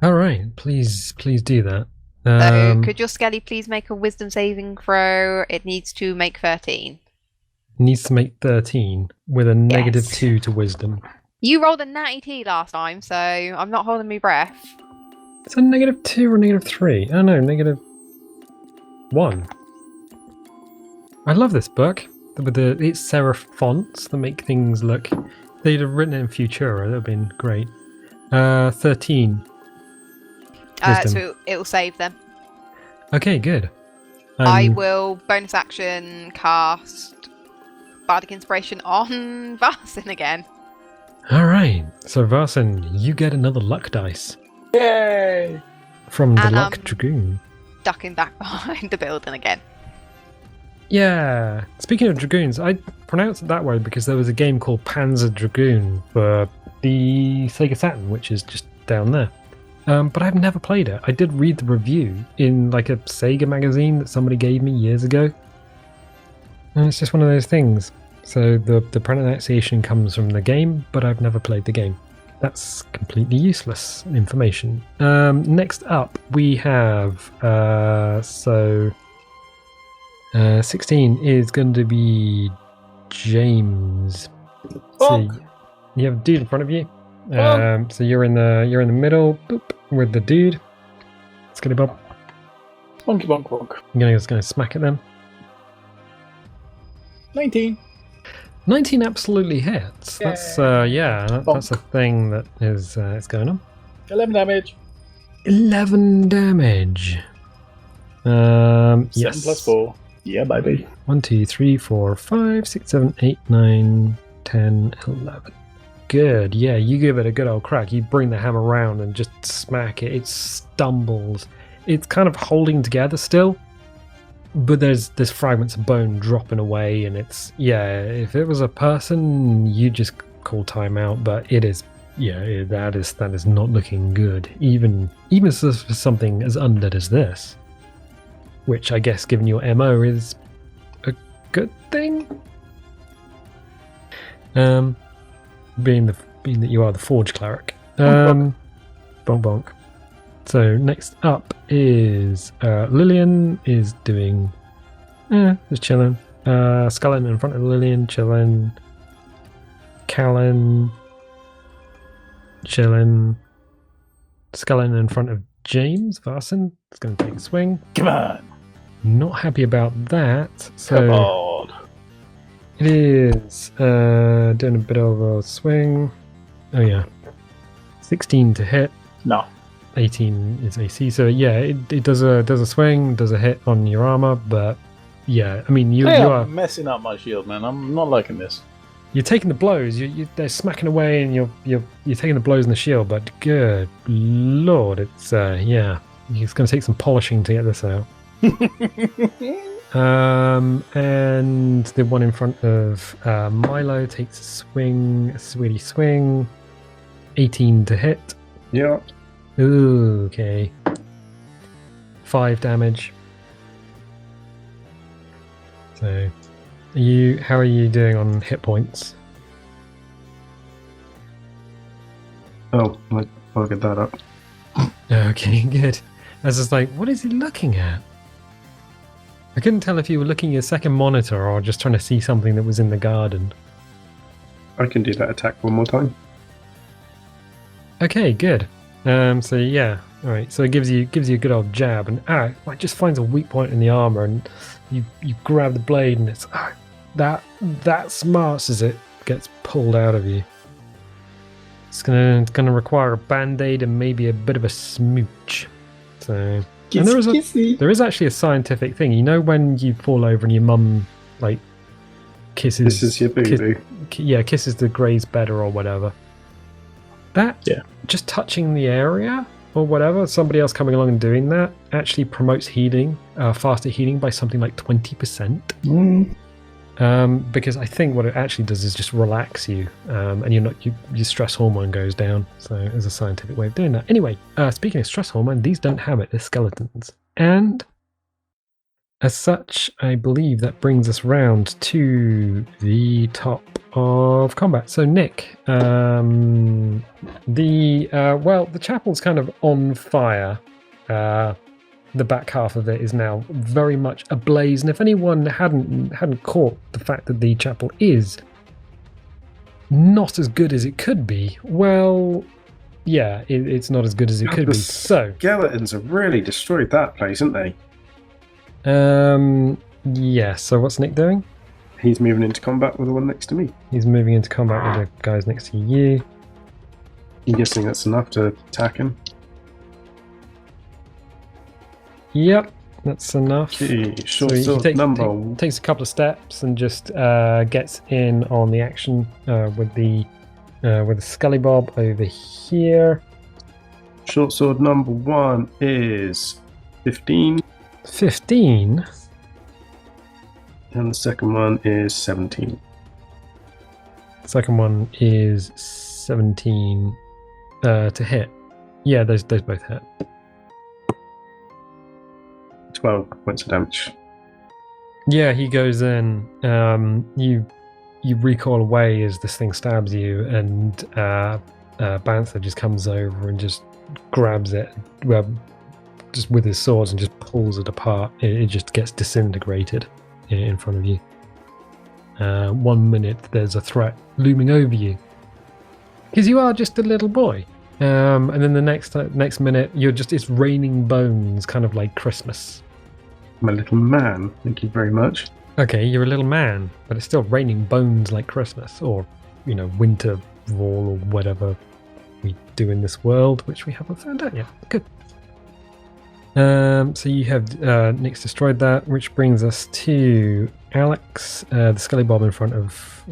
All right, please do that.
So could your Skelly please make a Wisdom saving throw? It needs to make 13.
Needs to make 13 with a negative
Yes.
2 to Wisdom.
You rolled a natty T last time, so I'm not holding my breath.
Is it negative 2 or negative 3? Oh no, negative 1. I love this book. With its serif fonts that make things look... They'd have written it in Futura, that would have been great. 13. Wisdom.
So it will save them.
Okay, good.
I will bonus action cast Bardic Inspiration on Varsin again.
Alright, so Varsin, you get another luck dice
Yay!
from the
And,
Luck Dragoon.
Ducking back behind the building again.
Yeah. Speaking of Dragoons, I pronounce it that way because there was a game called Panzer Dragoon for the Sega Saturn, which is just down there. But I've never played it. I did read the review in like a Sega magazine that somebody gave me years ago. And it's just one of those things. So the pronunciation comes from the game, but I've never played the game. That's completely useless information. Next up, we have 16 is going to be James. So you have a dude in front of you. So you're in the middle, boop, with the dude. Skelly Bob.
Bonky bonk bonk.
I'm just going to smack at them.
19.
19 absolutely hits. That's that's a thing that is going on.
11 damage.
11 damage.
7
yes.
plus 4. Yeah, baby.
1, 2, 3, 4, 5, 6, 7, 8, 9, 10, 11. Good. Yeah, you give it a good old crack. You bring the hammer around and just smack it. It stumbles. It's kind of holding together still, but there's fragments of bone dropping away, and it's if it was a person, you just call timeout. But it is that is not looking good. Even for something as undead as this. Which I guess, given your MO, is a good thing. Being that you are the Forge Cleric. Bonk bonk. So next up is Lillian is doing, just chilling. Scullen in front of Lillian, chilling. Callan, chilling. Scullen in front of James. Varson is going to take a swing.
Come on.
Not happy about that. So
Come on.
it is doing a bit of a swing. Oh yeah, 16 to hit.
No.
18 is AC. So yeah, it does a swing, does a hit on your armor, but yeah, I mean you are
messing up my shield, man. I'm not liking this.
You're taking the blows. They're smacking away, and you're taking the blows in the shield. But good lord, it's yeah, it's going to take some polishing to get this out. And the one in front of Milo takes a swing, a sweetie swing, 18 to hit.
Yeah.
Ooh, okay. 5 damage. So. How are you doing on hit points?
Oh, I'll get that up.
Okay, good. I was just like, what is he looking at? I couldn't tell if you were looking at your second monitor or just trying to see something that was in the garden.
I can do that attack one more time.
Okay, good. So yeah, all right. So it gives you a good old jab, and it just finds a weak point in the armor, and you grab the blade, and it's that smarts as it gets pulled out of you. It's gonna require a band-aid and maybe a bit of a smooch. So and there is actually a scientific thing. You know when you fall over and your mum like kisses.
This is your boo-boo.
Kisses the grazed bed or whatever. Just touching the area or whatever, somebody else coming along and doing that actually promotes healing, faster healing by something like 20%. Because I think what it actually does is just relax you, and your stress hormone goes down. So there's a scientific way of doing that. Anyway, speaking of stress hormone, these don't have it. They're skeletons, and as such, I believe that brings us round to the top of combat. So Nick, the chapel's kind of on fire. The back half of it is now very much ablaze, and if anyone hadn't caught the fact that the chapel is not as good as it could be, well, yeah, it's not as good as it could be. So
skeletons have really destroyed that place, haven't they?
Yeah. So what's Nick doing?
He's moving into combat with the one next to me.
He's moving into combat with the guys next to you.
I'm guessing that's enough to attack him.
Yep, that's enough.
Okay,
So he takes a couple of steps and just gets in on the action with the Scully Bob over here.
Short sword number 1 is 15.
15?
And the second one is 17.
Second one is 17 to hit. Yeah, those both hit.
12 points of damage.
Yeah, he goes in. You recoil away as this thing stabs you, and Banther just comes over and just grabs it, just with his swords, and just pulls it apart. It just gets disintegrated in front of you. 1 minute, there's a threat looming over you, because you are just a little boy. And then the next minute, it's raining bones, kind of like Christmas.
I'm a little man, thank you very much.
Okay, you're a little man, but it's still raining bones like Christmas, or, winter wall, or whatever we do in this world, which we haven't found out yet. Good. So you have Nick's destroyed that, which brings us to Alex. The Scully Bob in front of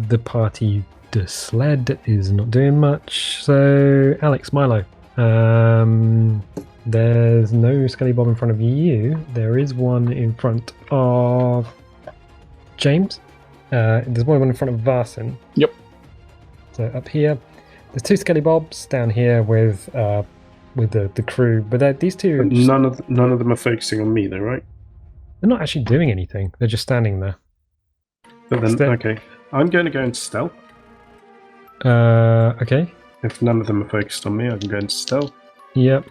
the party. The sled is not doing much. So Alex, Milo. There's no Scully Bob in front of you. There is one in front of James. There's one in front of Varson.
Yep.
So up here, there's 2 Scully Bobs down here with the crew, but these two.
But none of them are focusing on me, though, right?
They're not actually doing anything. They're just standing there.
But then, okay, I'm going to go into stealth.
Okay.
If none of them are focused on me, I can go into stealth.
Yep.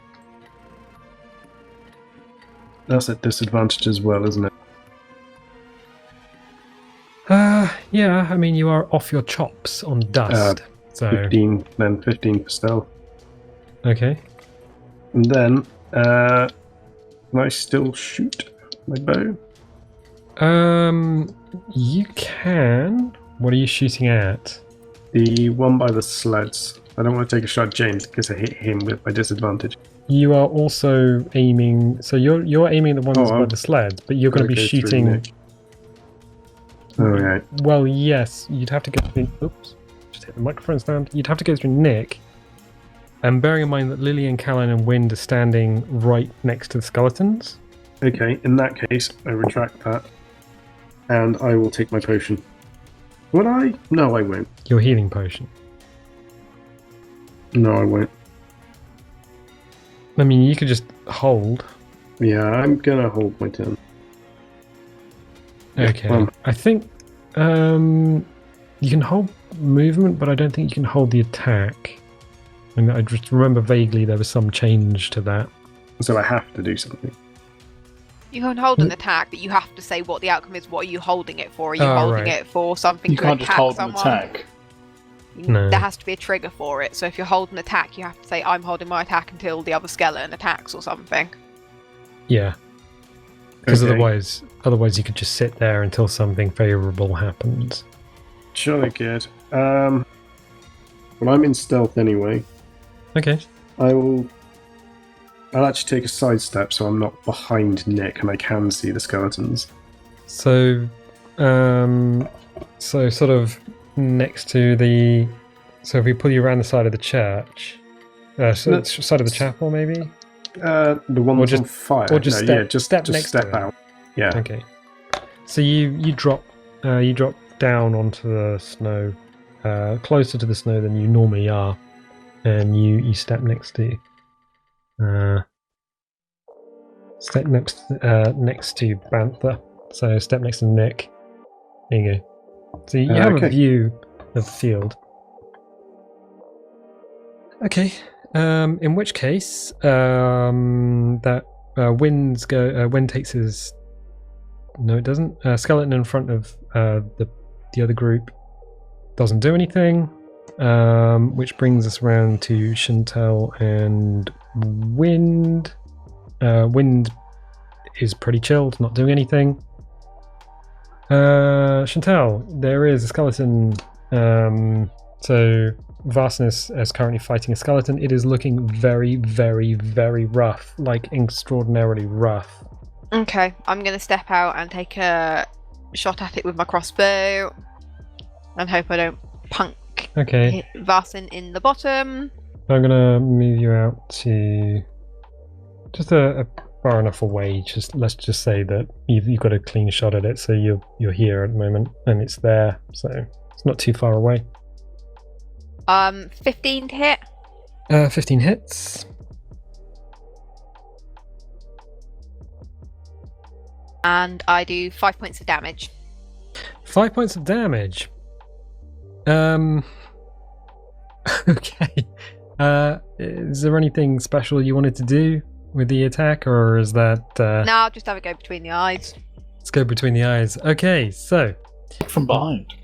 That's at disadvantage as well, isn't it?
Yeah, I mean, you are off your chops on dust. So
15, then 15 for stealth.
Okay.
And then, can I still shoot my bow?
You can. What are you shooting at?
The one by the sleds. I don't want to take a shot at James because I hit him with my disadvantage.
You are also aiming. So you're aiming at the ones by the sleds, but you're going to be shooting.
Oh, right.
Well, yes, you'd have to go through. Oops, just hit the microphone stand. You'd have to go through Nick. And bearing in mind that Lily and Callan and Wind are standing right next to the skeletons.
Okay, in that case, I retract that. And I will take my potion. Would I? No, I won't.
Your healing potion.
No, I won't.
I mean, you could just hold.
Yeah, I'm gonna hold my turn.
Okay. I think you can hold movement, but I don't think you can hold the attack. And I just remember vaguely there was some change to that.
So I have to do something.
You can hold an attack, but you have to say what the outcome is. What are you holding it for? Are you holding it for something
You
to
can't
attack
just hold
someone?
an attack.
No.
There has to be a trigger for it. So if you're holding an attack, you have to say, I'm holding my attack until the other skeleton attacks or something.
Yeah. Because
Okay.
otherwise you could just sit there until something favourable happens.
Jolly good. Well, I'm in stealth anyway.
Okay.
I'll actually take a sidestep so I'm not behind Nick and I can see the skeletons.
So, sort of next to the. So if we pull you around the side of the church, side of the chapel, maybe.
The one
Or
that's
just-
on fire.
or just
no,
step- step
just
next to
step
it.
out. Yeah.
Okay. So you drop down onto the snow, closer to the snow than you normally are, and you step next to. Step next to Banther. So step next to Nick. There you go. So you have
Okay.
a view of the field. Okay. In which case, that Wind takes his. No, it doesn't. Skeleton in front of the other group doesn't do anything. Which brings us around to Chantelle and Wind. Wind is pretty chilled, not doing anything. Chantelle, there is a skeleton. So Varsinus is currently fighting a skeleton. It is looking very, very, very rough, like extraordinarily rough.
Okay, I'm going to step out and take a shot at it with my crossbow and hope I don't punk
Okay,
Varsin in the bottom.
I'm gonna move you out to just a far enough away. Let's just say that you've got a clean shot at it, so you're here at the moment, and it's there, so it's not too far away.
15 to hit.
15 hits.
And I do 5 points of damage.
5 points of damage. Okay. Is there anything special you wanted to do with the attack, or is that?
No, I'll just have it go between the eyes.
Let's go between the eyes. Okay, so
From behind.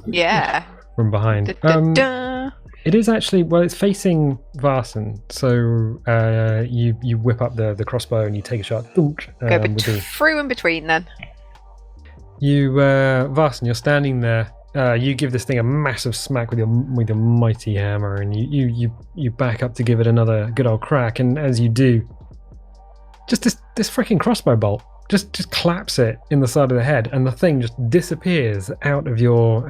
Yeah.
from behind.
Da-da-da.
It is actually, well, it's facing Varson, so you whip up the crossbow and you take a shot.
Go
with the-
through and between then.
You, Varson, you're standing there. You give this thing a massive smack with your mighty hammer, and you back up to give it another good old crack. And as you do, just this freaking crossbow bolt just claps it in the side of the head, and the thing just disappears out of your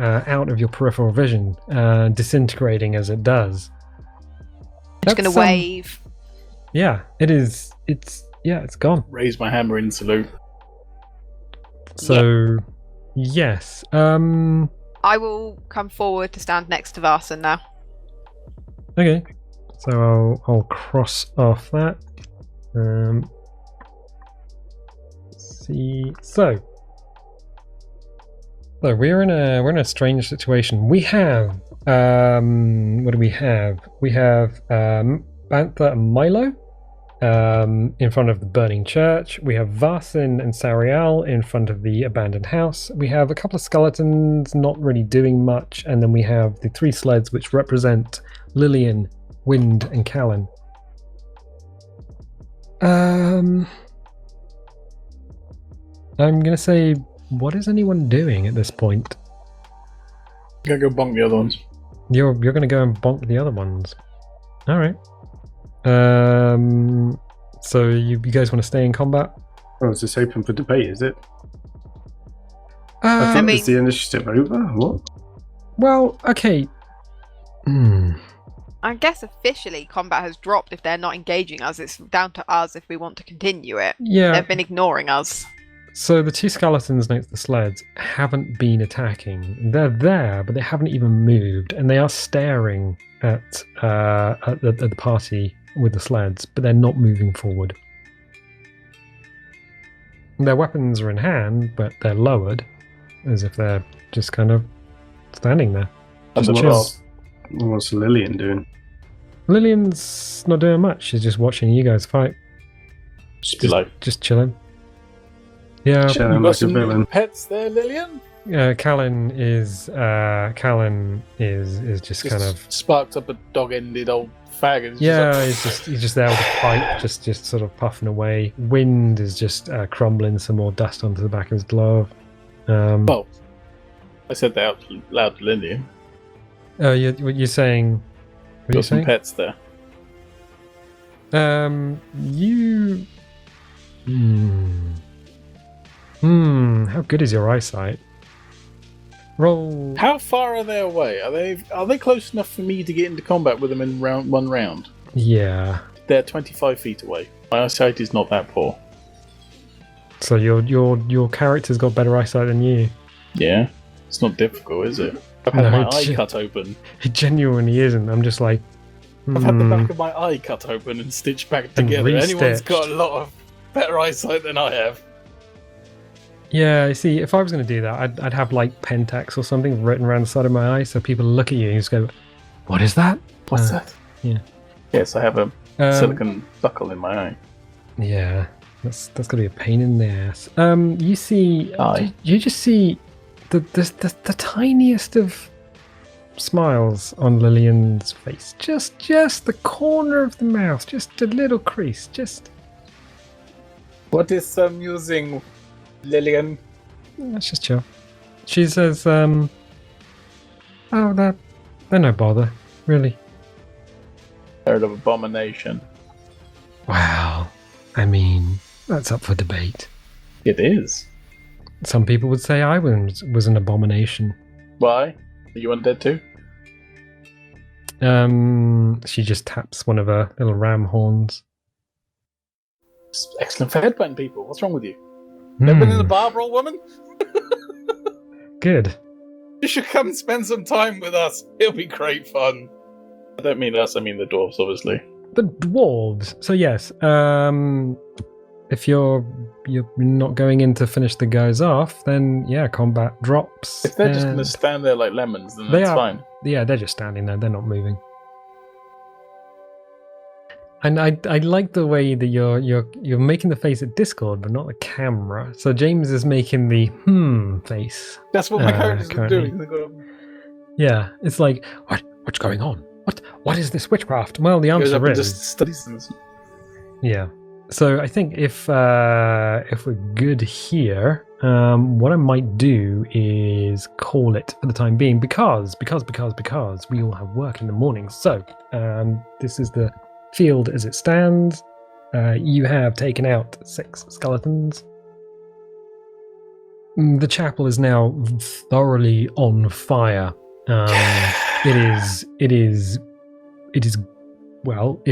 peripheral vision, disintegrating as it does.
I'm just going to wave.
Yeah, it is. It's gone.
Raise my hammer in salute.
So, yes.
I will come forward to stand next to Varson now.
Okay. So I'll cross off that. Let's see. So we're in a strange situation. We have what do we have? We have Banther and Milo in front of the burning church. We have Varsin and Sariel in front of the abandoned house. We have a couple of skeletons not really doing much, and then we have the 3 sleds which represent Lillian, Wind, and Callan. I'm gonna say, what is anyone doing at this point?
I'm gonna go bonk the other ones.
You're gonna go and bonk the other ones. All right. So you guys want to stay in combat?
Oh, is this open for debate? Is it?
I
is the initiative over? What?
Well, okay.
I guess officially combat has dropped if they're not engaging us. It's down to us if we want to continue it.
Yeah.
They've been ignoring us.
So the 2 skeletons next to the sleds haven't been attacking. They're there, but they haven't even moved, and they are staring at the party with the sleds, but they're not moving forward. Their weapons are in hand, but they're lowered, as if they're just kind of standing there. Just chill.
What's Lillian doing?
Lillian's not doing much. She's just watching you guys fight. Just chilling. Yeah.
Chilling like a villain.
Pets there, Lillian?
Callan is just kind of
sparked up a dog-ended old fag.
Yeah, he's just there with a pipe, just sort of puffing away. Wind is just crumbling some more dust onto the back of his glove.
Well, I said that out loud to Lillian.
Oh, you're saying? What are you saying?
Some pets there.
You. How good is your eyesight? Roll.
How far are they away? Are they close enough for me to get into combat with them in one round?
Yeah.
They're 25 feet away. My eyesight is not that poor.
So your character's got better eyesight than you.
Yeah. It's not difficult, is it? I've had my eye cut open.
It genuinely isn't. I'm just like...
I've had the back of my eye cut open and stitched back together. Anyone's got a lot of better eyesight than I have.
Yeah, you see, if I was going to do that, I'd have like Pentax or something written around the side of my eye, so people look at you and just go, "What is that?
What's that?"
Yeah.
Yes, I have a silicon buckle in my eye.
Yeah, that's got to be a pain in the ass. You see, you just see the tiniest of smiles on Lillian's face, just the corner of the mouth, just a little crease, just.
What is amusing, Lillian?
Let's just chill. She says, "Oh, they're no bother, really."
Third of abomination.
Wow, I mean, that's up for debate.
It is.
Some people would say I was an abomination.
Why? Are you undead too?
She just taps one of her little ram horns.
Excellent for headbutting people. What's wrong with you? Never been in a bar brawl, woman?
Good.
You should come and spend some time with us. It'll be great fun. I don't mean us, I mean the dwarves, obviously.
The dwarves. So yes, if you're not going in to finish the guys off, then yeah, combat drops.
If they're just going to stand there like lemons, then that's fine.
Yeah, they're just standing there. They're not moving. And I like the way that you're making the face at Discord, but not the camera. So James is making the face.
That's what my characters are doing.
Yeah, it's like what's going on? What is this witchcraft? Well, the answer is
just studies them.
Yeah. So I think if we're good here, what I might do is call it for the time being because we all have work in the morning. So this is the field as it stands. You have taken out 6 skeletons. The chapel is now thoroughly on fire. It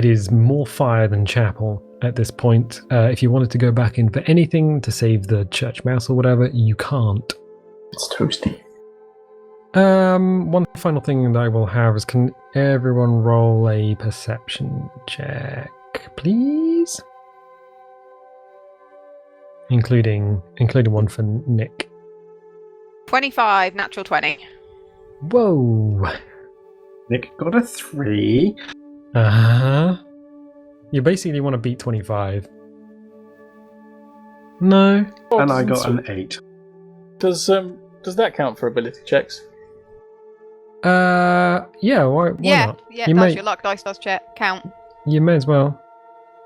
is more fire than chapel at this point. If you wanted to go back in for anything to save the church mouse or whatever, you can't.
It's toasty.
One final thing that I will have is, can everyone roll a perception check, please? Including one for Nick.
25, natural 20.
Whoa.
Nick got a 3.
Uh-huh. You basically want to beat 25. No.
And I got an 8.
Does that count for ability checks?
Yeah, why not?
Yeah, your luck dice does count.
You may as well.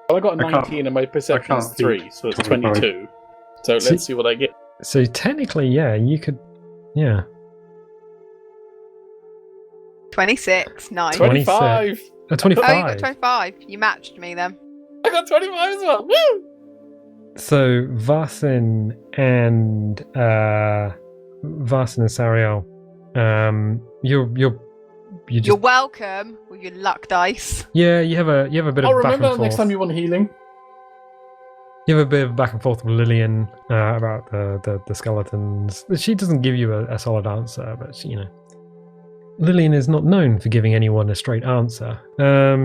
Well, I got a 19 and my perception is 3, so it's 22. So let's see what I get.
So technically, yeah, you could... Yeah.
26, nice.
25!
25.
Oh, you got 25. You matched me then.
I got 25 as well! Woo!
So Varsin and Sariel,
you're welcome with your luck dice.
Yeah, you have a bit of back and
remember
forth.
next time you want healing.
You have a bit of back and forth with Lillian about the skeletons. She doesn't give you a solid answer, but Lillian is not known for giving anyone a straight answer.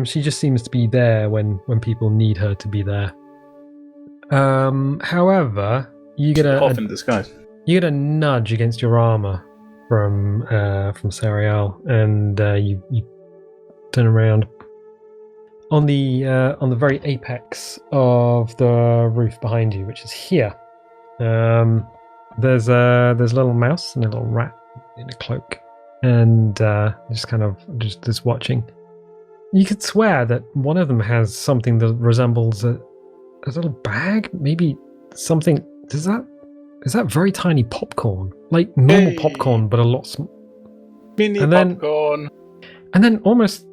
She just seems to be there when people need her to be there. However, you get
in disguise.
You get a nudge against your armor from Sariel, and you turn around. On the very apex of the roof behind you, which is here, there's a little mouse and a little rat in a cloak, and just watching. You could swear that one of them has something that resembles a little bag, maybe something. Is that very tiny popcorn, like normal popcorn, but a lot smaller?
Mini popcorn.
And then almost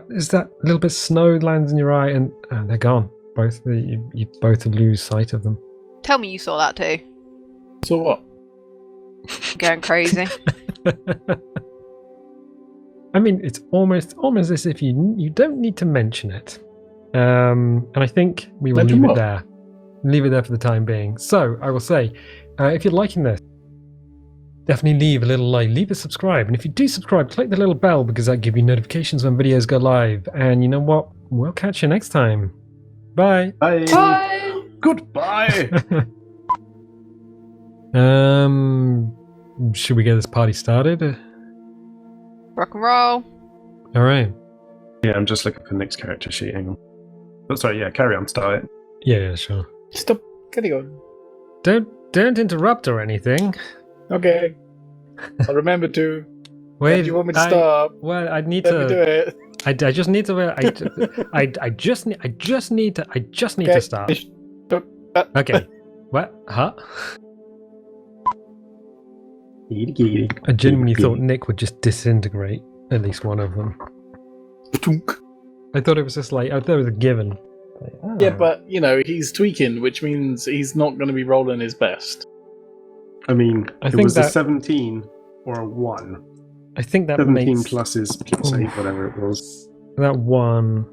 is that little bit of snow lands in your eye, and they're gone. Both you both lose sight of them.
Tell me you saw that too.
So what?
Going crazy.
I mean, it's almost as if you don't need to mention it. And I think we will leave it there. Leave it there for the time being. So I will say, if you're liking this, definitely leave a little like, leave a subscribe. And if you do subscribe, click the little bell, because that gives you notifications when videos go live. And you know what? We'll catch you next time. Bye.
Bye.
Bye.
Goodbye.
Should we get this party started?
Rock and roll.
All right.
Yeah, I'm just looking for Nick's character sheet. Hang on. Oh, sorry. Yeah, carry on. Start it.
Yeah, sure.
Stop. Get on.
Don't interrupt or anything.
Okay. I'll remember to.
Wait.
Do you want me to stop?
Well, I need
Let
to
me do it.
I just need to. I just need to start. Okay. What? Huh? I genuinely thought Nick would just disintegrate at least one of them. I thought it was just like, I thought it was a given. Like, oh.
Yeah, but he's tweaking, which means he's not going to be rolling his best.
I mean, it was a 17 or a 1.
I think that
17 plus his save, whatever it was.
That one.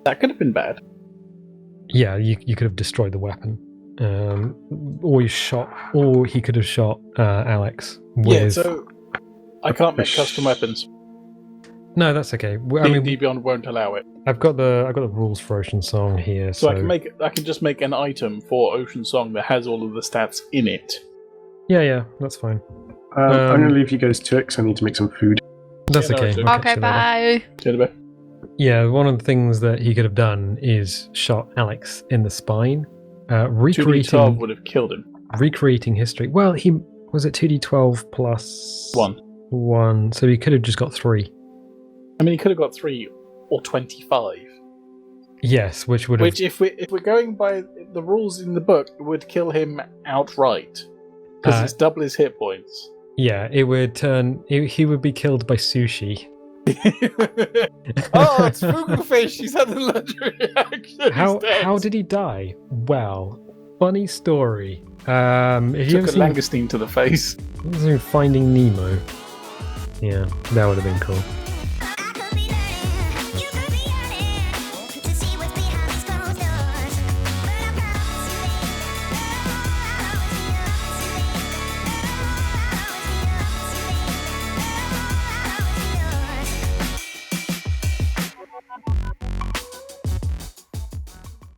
That could have been bad.
Yeah, you could have destroyed the weapon. Or he could have shot Alex.
Yeah, so I can't make custom weapons.
No, that's okay.
D&D Beyond won't allow it.
I've got the rules for Ocean Song here.
So I can just make an item for Ocean Song that has all of the stats in it.
Yeah, that's fine.
I'm going to leave you guys to it because I need to make some food.
That's okay.
Okay, bye.
Yeah, one of the things that he could have done is shot Alex in the spine.
2d12 would have killed him.
Recreating history. Well, was it 2d12 plus 1? So he could have just got 3.
I mean, he could have got 3 or 25.
Yes, which would have.
Which, if we're going by the rules in the book, would kill him outright because it's double his hit points.
Yeah, it would turn. He would be killed by sushi.
Oh, it's Fugu Fish. He's had a legendary reaction.
How did he die? Well, funny story. If you
took a langoustine to the face.
Finding Nemo. Yeah, that would have been cool.